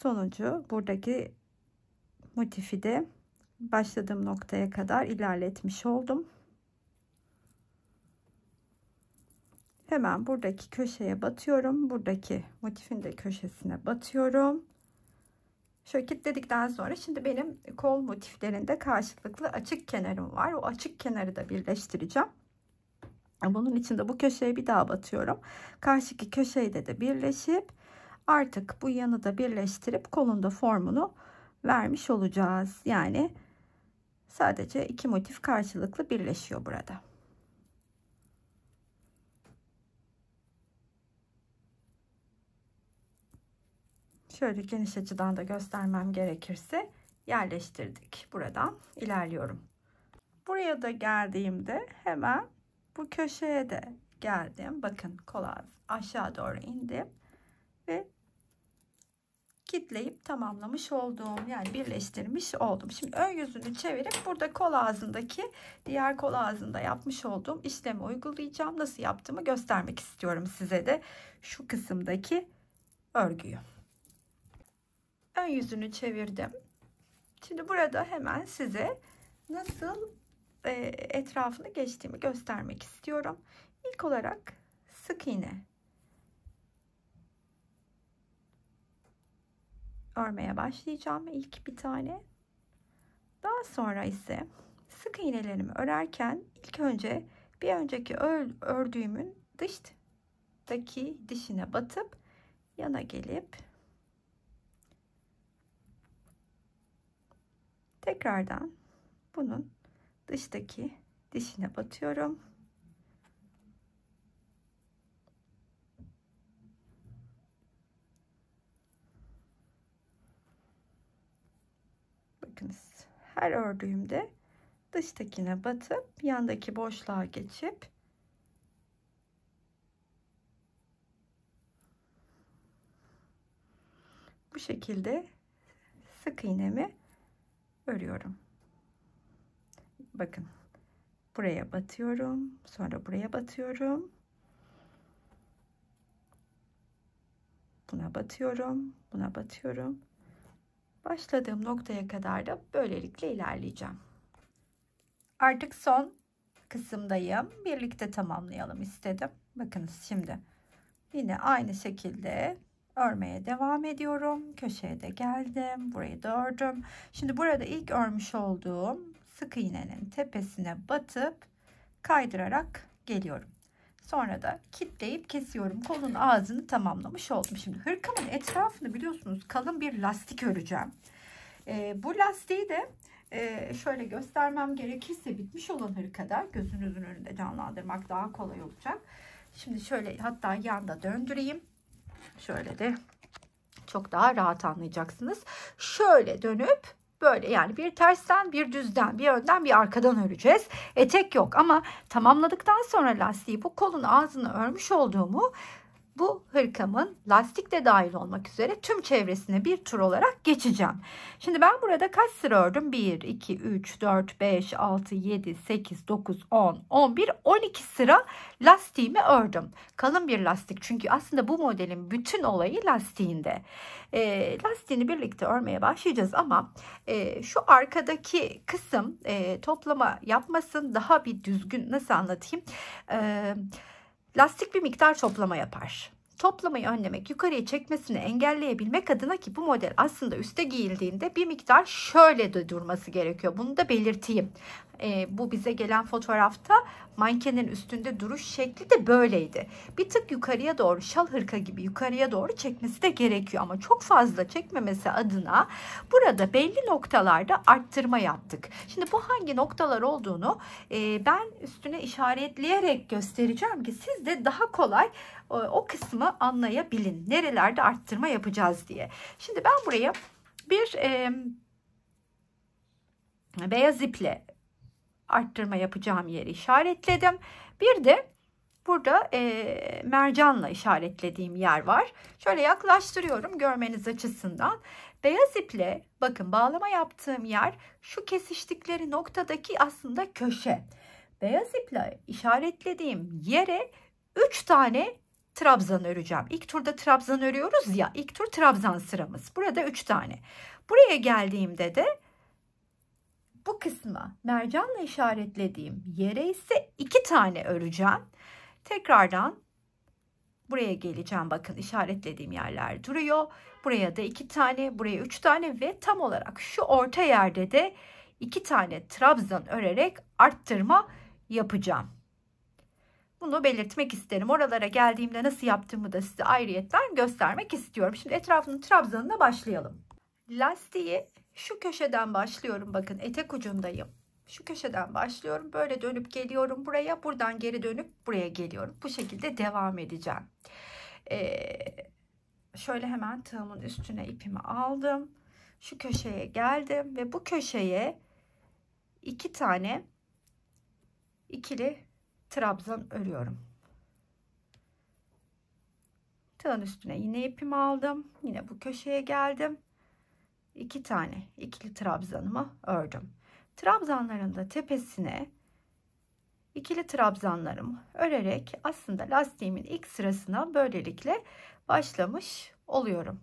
Sonuncu buradaki motifi de başladığım noktaya kadar ilerletmiş oldum. Hemen buradaki köşeye batıyorum. Buradaki motifin de köşesine batıyorum. Şöyle kilitledikten sonra şimdi benim kol motiflerinde karşılıklı açık kenarım var. O açık kenarı da birleştireceğim. Bunun için de bu köşeye bir daha batıyorum. Karşıki köşeyle de birleşip artık bu yanı da birleştirip kolun da formunu vermiş olacağız. Yani sadece iki motif karşılıklı birleşiyor burada. Şöyle geniş açıdan da göstermem gerekirse yerleştirdik. Buradan ilerliyorum. Buraya da geldiğimde hemen bu köşeye de geldim. Bakın kol aşağı doğru indim ve kitleyip tamamlamış oldum. Yani birleştirmiş oldum. Şimdi ön yüzünü çevirip burada kol ağzındaki diğer kol ağzında yapmış olduğum işlemi uygulayacağım. Nasıl yaptığımı göstermek istiyorum size de şu kısımdaki örgüyü. Ön yüzünü çevirdim. Şimdi burada hemen size nasıl etrafını geçtiğimi göstermek istiyorum. İlk olarak sık iğne örmeye başlayacağım. İlk bir tane. Daha sonra ise sık iğnelerimi örerken ilk önce bir önceki ördüğümün dıştaki dişine batıp yana gelip tekrardan bunun dıştaki dişine batıyorum. Bakınız her ördüğümde dıştakine batıp yandaki boşluğa geçip bu şekilde sık iğnemi örüyorum. Bakın buraya batıyorum, sonra buraya batıyorum, buna batıyorum, buna batıyorum. Başladığım noktaya kadar da böylelikle ilerleyeceğim. Artık son kısımdayım. Birlikte tamamlayalım istedim. Bakınız şimdi yine aynı şekilde örmeye devam ediyorum. Köşeye de geldim. Burayı da ördüm. Şimdi burada ilk örmüş olduğum sık iğnenin tepesine batıp kaydırarak geliyorum. Sonra da kitleyip kesiyorum. Kolun ağzını tamamlamış oldum. Şimdi hırkamın etrafını biliyorsunuz kalın bir lastik öreceğim. Bu lastiği de şöyle göstermem gerekirse bitmiş olan hırkada gözünüzün önünde canlandırmak daha kolay olacak. Şimdi şöyle hatta yanda döndüreyim. Şöyle de çok daha rahat anlayacaksınız. Şöyle dönüp böyle, yani bir tersten, bir düzden, bir önden, bir arkadan öreceğiz. Etek yok ama tamamladıktan sonra lastiği, bu kolun ağzını örmüş olduğumu, bu hırkamın lastik de dahil olmak üzere tüm çevresine bir tur olarak geçeceğim. Şimdi ben burada kaç sıra ördüm? 1, 2, 3, 4, 5, 6, 7, 8, 9, 10, 11, 12 sıra lastiğimi ördüm. Kalın bir lastik, çünkü aslında bu modelin bütün olayı lastiğinde. Lastiğini birlikte örmeye başlayacağız ama şu arkadaki kısım toplama yapmasın, daha bir düzgün, nasıl anlatayım? Lastik bir miktar toplama yapar. Toplamayı önlemek, yukarıya çekmesini engelleyebilmek adına, ki bu model aslında üste giyildiğinde bir miktar şöyle de durması gerekiyor. Bunu da belirteyim. Bu bize gelen fotoğrafta mankenin üstünde duruş şekli de böyleydi. Bir tık yukarıya doğru, şal hırka gibi yukarıya doğru çekmesi de gerekiyor. Ama çok fazla çekmemesi adına burada belli noktalarda arttırma yaptık. Şimdi bu hangi noktalar olduğunu ben üstüne işaretleyerek göstereceğim ki siz de daha kolay o kısmı anlayabilin. Nerelerde arttırma yapacağız diye. Şimdi ben buraya bir beyaz iple arttırma yapacağım yeri işaretledim. Bir de burada mercanla işaretlediğim yer var. Şöyle yaklaştırıyorum görmeniz açısından. Beyaz iple bakın bağlama yaptığım yer şu kesiştikleri noktadaki aslında köşe. Beyaz iple işaretlediğim yere 3 tane trabzan öreceğim. İlk turda trabzan örüyoruz ya, ilk tur trabzan sıramız. Burada 3 tane. Buraya geldiğimde de bu kısmı mercanla işaretlediğim yere ise 2 tane öreceğim. Tekrardan buraya geleceğim. Bakın işaretlediğim yerler duruyor. Buraya da 2 tane, buraya 3 tane ve tam olarak şu orta yerde de 2 tane trabzan örerek arttırma yapacağım. Bunu belirtmek isterim. Oralara geldiğimde nasıl yaptığımı da size ayrıyetten göstermek istiyorum. Şimdi etrafının trabzanına başlayalım. Lastiği şu köşeden başlıyorum. Bakın etek ucundayım. Şu köşeden başlıyorum. Böyle dönüp geliyorum buraya. Buradan geri dönüp buraya geliyorum. Bu şekilde devam edeceğim. Şöyle hemen tığımın üstüne ipimi aldım. Şu köşeye geldim ve bu köşeye 2 tane ikili trabzan örüyorum. Tığın üstüne yine ipimi aldım. Yine bu köşeye geldim. 2 tane ikili trabzanımı ördüm. Trabzanların da tepesine ikili trabzanlarımı örerek aslında lastiğimin ilk sırasına böylelikle başlamış oluyorum.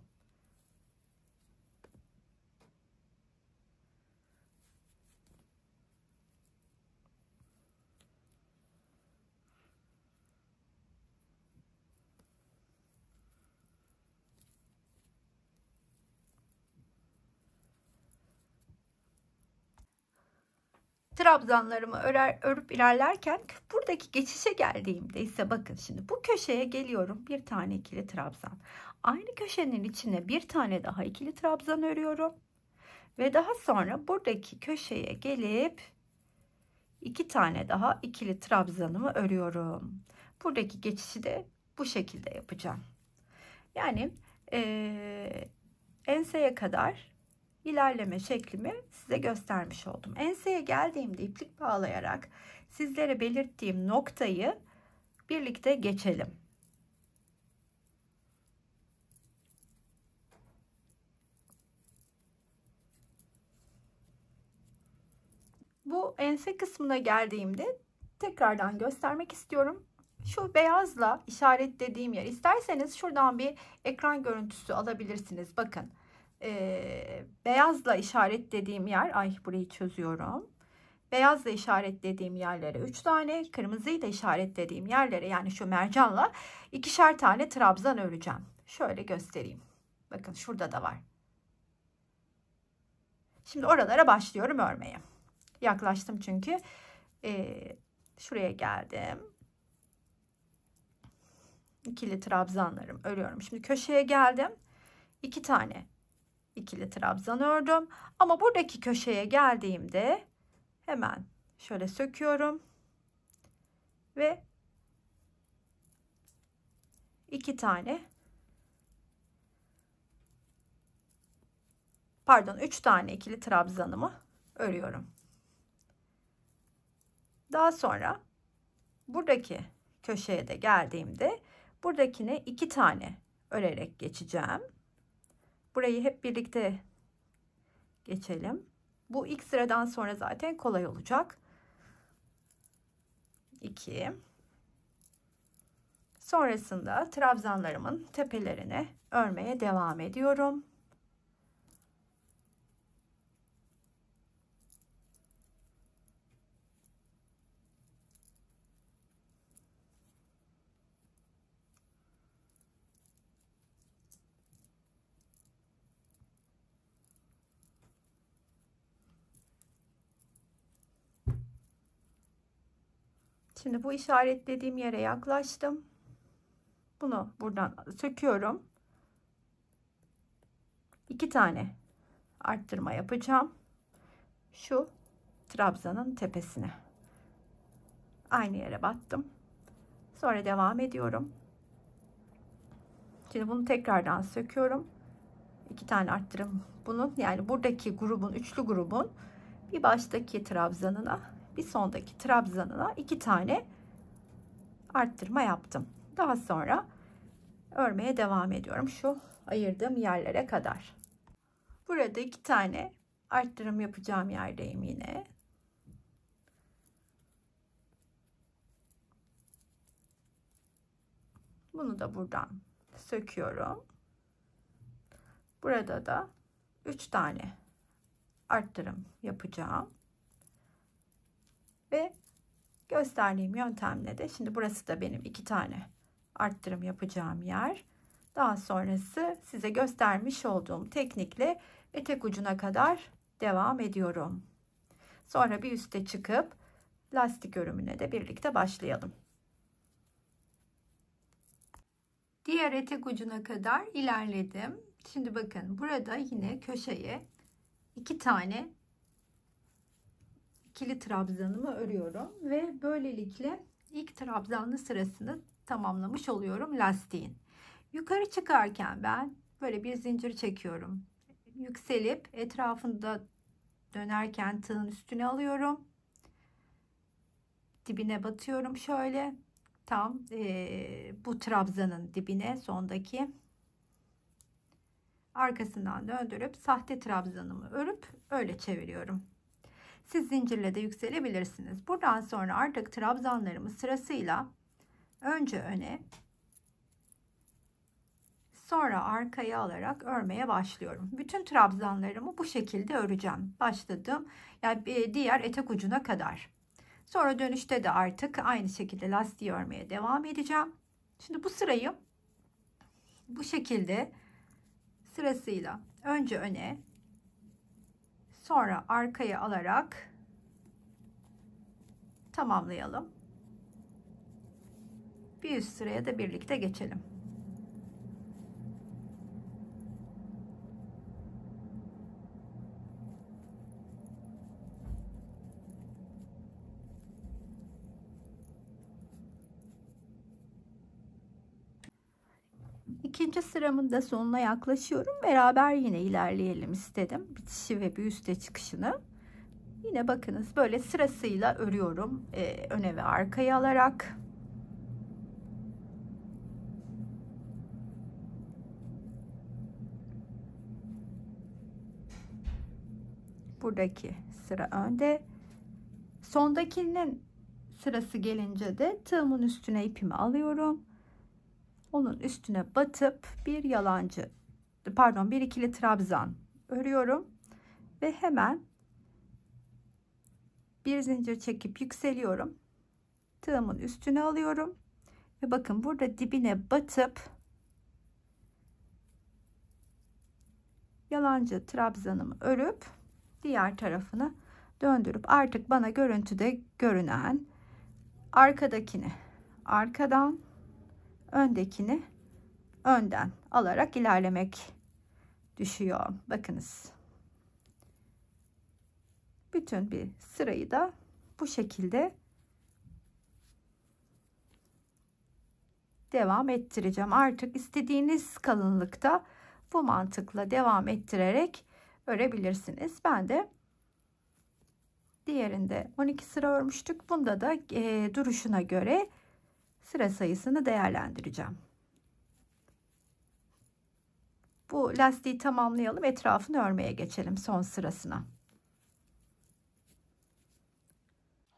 Trabzanlarımı örüp ilerlerken buradaki geçişe geldiğimde ise bakın şimdi bu köşeye geliyorum, bir tane ikili trabzan. Aynı köşenin içine bir tane daha ikili trabzan örüyorum ve daha sonra buradaki köşeye gelip 2 tane daha ikili trabzanımı örüyorum. Buradaki geçişi de bu şekilde yapacağım. Yani enseye kadar ilerleme şeklimi size göstermiş oldum. Enseye geldiğimde iplik bağlayarak sizlere belirttiğim noktayı birlikte geçelim. Bu ense kısmına geldiğimde tekrardan göstermek istiyorum. Şu beyazla işaretlediğim yer, isterseniz şuradan bir ekran görüntüsü alabilirsiniz. Bakın. Beyazla işaretlediğim yer, ay burayı çözüyorum. Beyazla işaretlediğim yerlere 3 tane, kırmızıyla işaretlediğim yerlere, yani şu mercanla 2'şer tane trabzan öreceğim. Şöyle göstereyim. Bakın şurada da var. Şimdi oralara başlıyorum örmeye. Yaklaştım çünkü. Şuraya geldim. İkili trabzanlarım örüyorum. Şimdi köşeye geldim. 2 tane ikili trabzan ördüm. Ama buradaki köşeye geldiğimde hemen şöyle söküyorum ve 2 tane pardon 3 tane ikili trabzanımı örüyorum. Daha sonra buradaki köşeye de geldiğimde buradakine 2 tane örerek geçeceğim. Burayı hep birlikte geçelim. Bu ilk sıradan sonra zaten kolay olacak. 2. Sonrasında trabzanlarımın tepelerine örmeye devam ediyorum. Şimdi bu işaretlediğim yere yaklaştım. Bunu buradan söküyorum. 2 tane arttırma yapacağım. Şu trabzanın tepesine. Aynı yere battım. Sonra devam ediyorum. Şimdi bunu tekrardan söküyorum. 2 tane arttırım bunun, yani buradaki grubun, üçlü grubun bir baştaki trabzanına, bir sondaki trabzanına 2 tane arttırma yaptım. Daha sonra örmeye devam ediyorum şu ayırdığım yerlere kadar. Burada 2 tane arttırım yapacağım yerdeyim yine. Bunu da buradan söküyorum. Burada da 3 tane arttırım yapacağım. Ve gösterdiğim yöntemle de, şimdi burası da benim 2 tane arttırım yapacağım yer. Daha sonrası size göstermiş olduğum teknikle etek ucuna kadar devam ediyorum. Sonra bir üste çıkıp lastik örümüne de birlikte başlayalım. Diğer etek ucuna kadar ilerledim. Şimdi bakın, burada yine köşeye 2 tane ikili trabzanımı örüyorum ve böylelikle ilk trabzanlı sırasını tamamlamış oluyorum lastiğin. Yukarı çıkarken ben böyle bir zincir çekiyorum. Yükselip etrafında dönerken tığın üstüne alıyorum. Dibine batıyorum şöyle. Tam bu trabzanın dibine, sondaki. Arkasından döndürüp sahte trabzanımı örüp öyle çeviriyorum. Siz zincirle de yükselebilirsiniz. Buradan sonra artık trabzanlarımı sırasıyla önce öne, sonra arkaya alarak örmeye başlıyorum. Bütün trabzanlarımı bu şekilde öreceğim. Başladım. Yani diğer etek ucuna kadar. Sonra dönüşte de artık aynı şekilde lastiği örmeye devam edeceğim. Şimdi bu sırayı bu şekilde sırasıyla önce öne, sonra arkaya alarak tamamlayalım. Bir üst sıraya da birlikte geçelim. İkinci sıramın da sonuna yaklaşıyorum. Beraber yine ilerleyelim istedim. Bitişi ve bir üste çıkışını. Yine bakınız böyle sırasıyla örüyorum. Öne ve arkaya alarak. Buradaki sıra önde. Sondakinin sırası gelince de tığımın üstüne ipimi alıyorum. Onun üstüne batıp bir ikili trabzan örüyorum ve hemen bir zincir çekip yükseliyorum. Tığımın üstüne alıyorum ve bakın burada dibine batıp yalancı trabzanımı örüp diğer tarafını döndürüp artık bana görüntüde görünen arkadakini arkadan, öndekini önden alarak ilerlemek düşüyor. Bakınız. Bütün bir sırayı da bu şekilde devam ettireceğim. Artık istediğiniz kalınlıkta bu mantıkla devam ettirerek örebilirsiniz. Ben de diğerinde 12 sıra örmüştük. Bunda da duruşuna göre sıra sayısını değerlendireceğim. Bu lastiği tamamlayalım. Etrafını örmeye geçelim son sırasına.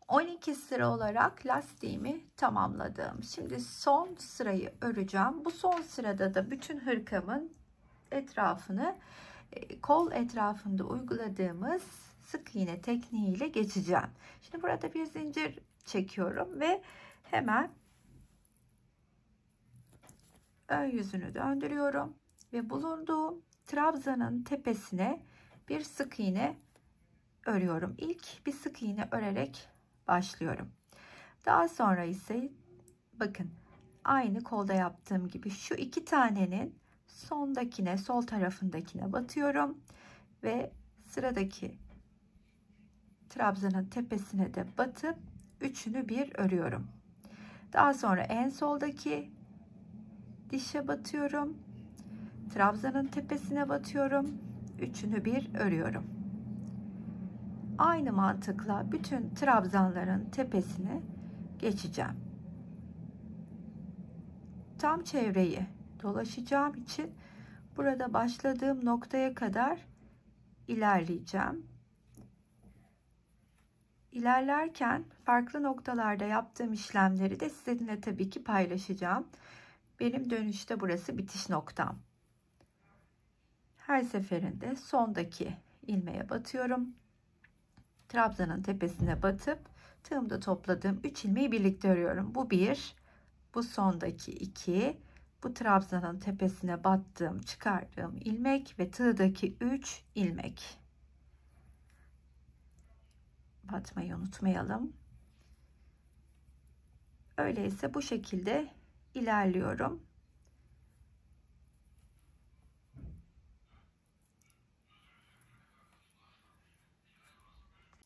12 sıra olarak lastiğimi tamamladım. Şimdi son sırayı öreceğim. Bu son sırada da bütün hırkamın etrafını kol etrafında uyguladığımız sık iğne tekniğiyle geçeceğim. Şimdi burada bir zincir çekiyorum ve hemen ön yüzünü döndürüyorum ve bulunduğum trabzanın tepesine bir sık iğne örüyorum. İlk bir sık iğne örerek başlıyorum. Daha sonra ise bakın aynı kolda yaptığım gibi şu iki tanenin sondakine, sol tarafındakine batıyorum ve sıradaki trabzanın tepesine de batıp üçünü bir örüyorum. Daha sonra en soldaki dişe batıyorum. Trabzanın tepesine batıyorum. Üçünü bir örüyorum. Aynı mantıkla bütün trabzanların tepesine geçeceğim. Tam çevreyi dolaşacağım için burada başladığım noktaya kadar ilerleyeceğim. İlerlerken farklı noktalarda yaptığım işlemleri de sizinle tabii ki paylaşacağım. Benim dönüşte burası bitiş noktam. Her seferinde sondaki ilmeğe batıyorum. Trabzanın tepesine batıp tığımda topladığım 3 ilmeği birlikte örüyorum. Bu 1, bu sondaki 2, bu trabzanın tepesine battığım, çıkardığım ilmek ve tığdaki 3 ilmek. Batmayı unutmayalım. Öyleyse bu şekilde ilerliyorum.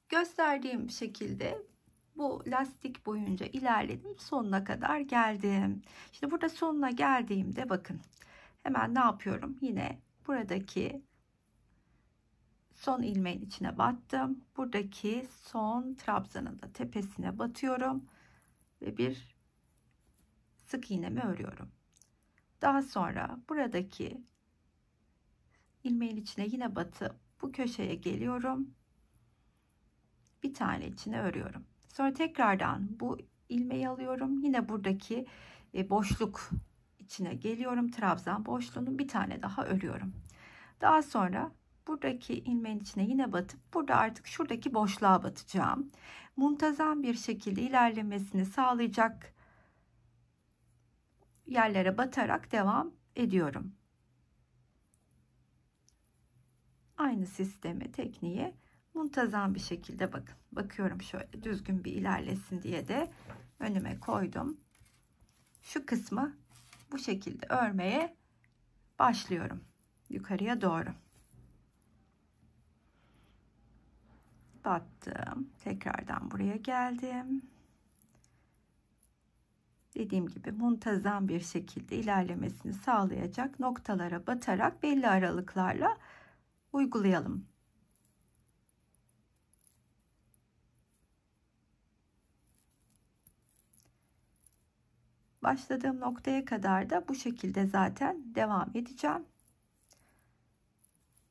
Gösterdiğim şekilde bu lastik boyunca ilerledim. Sonuna kadar geldim. Şimdi burada sonuna geldiğimde bakın. Hemen ne yapıyorum? Yine buradaki son ilmeğin içine battım. Buradaki son trabzanın da tepesine batıyorum. Ve bir sık iğnemi örüyorum. Daha sonra buradaki ilmeğin içine yine batıp bu köşeye geliyorum. Bir tane içine örüyorum. Sonra tekrardan bu ilmeği alıyorum. Yine buradaki boşluk içine geliyorum. Trabzan boşluğunun bir tane daha örüyorum. Daha sonra buradaki ilmeğin içine yine batıp burada artık şuradaki boşluğa batacağım. Muntazam bir şekilde ilerlemesini sağlayacak yerlere batarak devam ediyorum. Aynı sistemi, tekniği muntazam bir şekilde bakıyorum şöyle düzgün bir ilerlesin diye de önüme koydum. Şu kısmı bu şekilde örmeye başlıyorum yukarıya doğru. Battım, tekrardan buraya geldim. Dediğim gibi muntazam bir şekilde ilerlemesini sağlayacak noktalara batarak belli aralıklarla uygulayalım. Başladığım noktaya kadar da bu şekilde zaten devam edeceğim.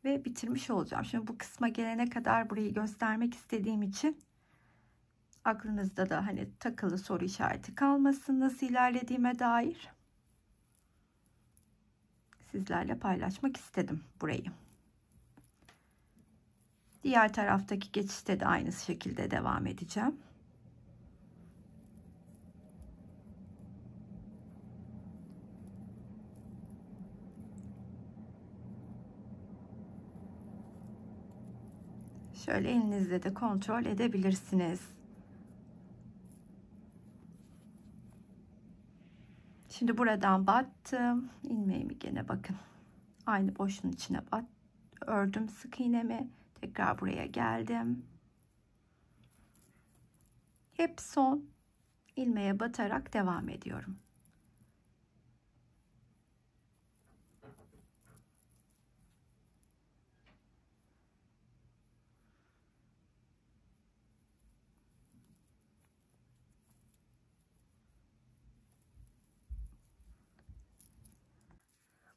Ve bitirmiş olacağım. Şimdi bu kısma gelene kadar burayı göstermek istediğim için aklınızda da hani takılı soru işareti kalmasın nasıl ilerlediğime dair. Sizlerle paylaşmak istedim burayı. Diğer taraftaki geçişte de aynı şekilde devam edeceğim. Şöyle elinizle de kontrol edebilirsiniz. Şimdi buradan battım. İlmeğimi gene bakın. Aynı boşluğun içine ördüm sık iğnemi. Tekrar buraya geldim. Hep son ilmeğe batarak devam ediyorum.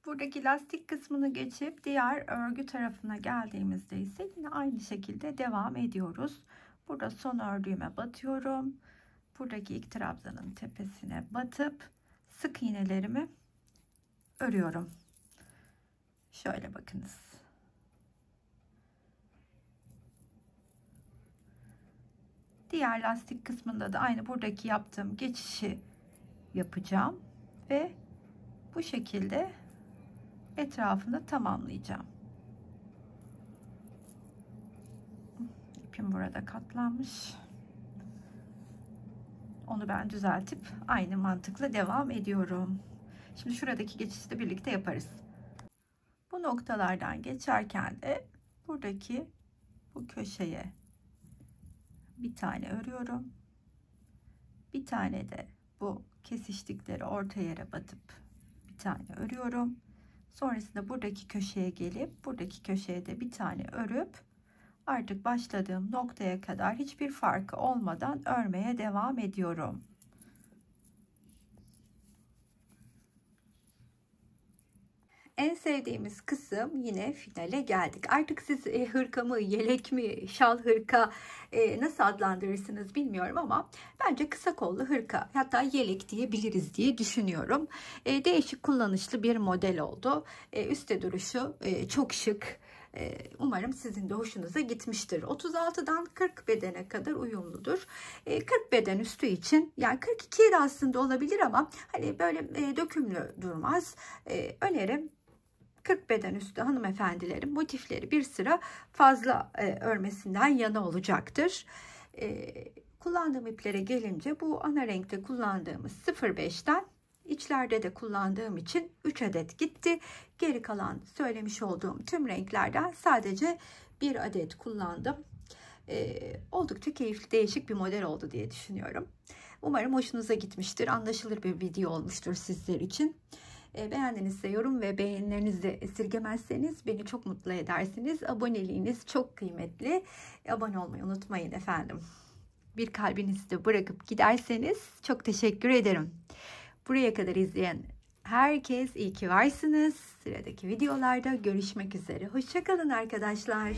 Buradaki lastik kısmını geçip diğer örgü tarafına geldiğimizde ise yine aynı şekilde devam ediyoruz. Burada son ördüğüme batıyorum. Buradaki ilk trabzanın tepesine batıp sık iğnelerimi örüyorum. Şöyle bakınız. Diğer lastik kısmında da aynı buradaki yaptığım geçişi yapacağım ve bu şekilde etrafını tamamlayacağım. İpim burada katlanmış. Onu ben düzeltip aynı mantıkla devam ediyorum. Şimdi şuradaki geçişi de birlikte yaparız. Bu noktalardan geçerken de buradaki bu köşeye bir tane örüyorum. Bir tane de bu kesiştikleri orta yere batıp bir tane örüyorum. Sonrasında buradaki köşeye gelip buradaki köşeye de bir tane örüp artık başladığım noktaya kadar hiçbir farkı olmadan örmeye devam ediyorum. En sevdiğimiz kısım yine finale geldik. Artık siz hırka mı, yelek mi, şal hırka nasıl adlandırırsınız bilmiyorum ama bence kısa kollu hırka, hatta yelek diyebiliriz diye düşünüyorum. Değişik, kullanışlı bir model oldu. Üstte duruşu çok şık. Umarım sizin de hoşunuza gitmiştir. 36'dan 40 bedene kadar uyumludur. 40 beden üstü için, yani 42 de aslında olabilir ama hani böyle dökümlü durmaz. Önerim 40 beden üstü hanımefendilerin motifleri bir sıra fazla örmesinden yana olacaktır. Kullandığım iplere gelince bu ana renkte kullandığımız 05'ten içlerde de kullandığım için 3 adet gitti. Geri kalan söylemiş olduğum tüm renklerden sadece 1 adet kullandım. Oldukça keyifli, değişik bir model oldu diye düşünüyorum. Umarım hoşunuza gitmiştir. Anlaşılır bir video olmuştur sizler için. Beğendiğinizde yorum ve beğenilerinizi esirgemezseniz beni çok mutlu edersiniz. Aboneliğiniz çok kıymetli. Abone olmayı unutmayın efendim. Bir kalbinizi de bırakıp giderseniz çok teşekkür ederim. Buraya kadar izleyen herkes iyi ki varsınız. Sıradaki videolarda görüşmek üzere. Hoşça kalın arkadaşlar.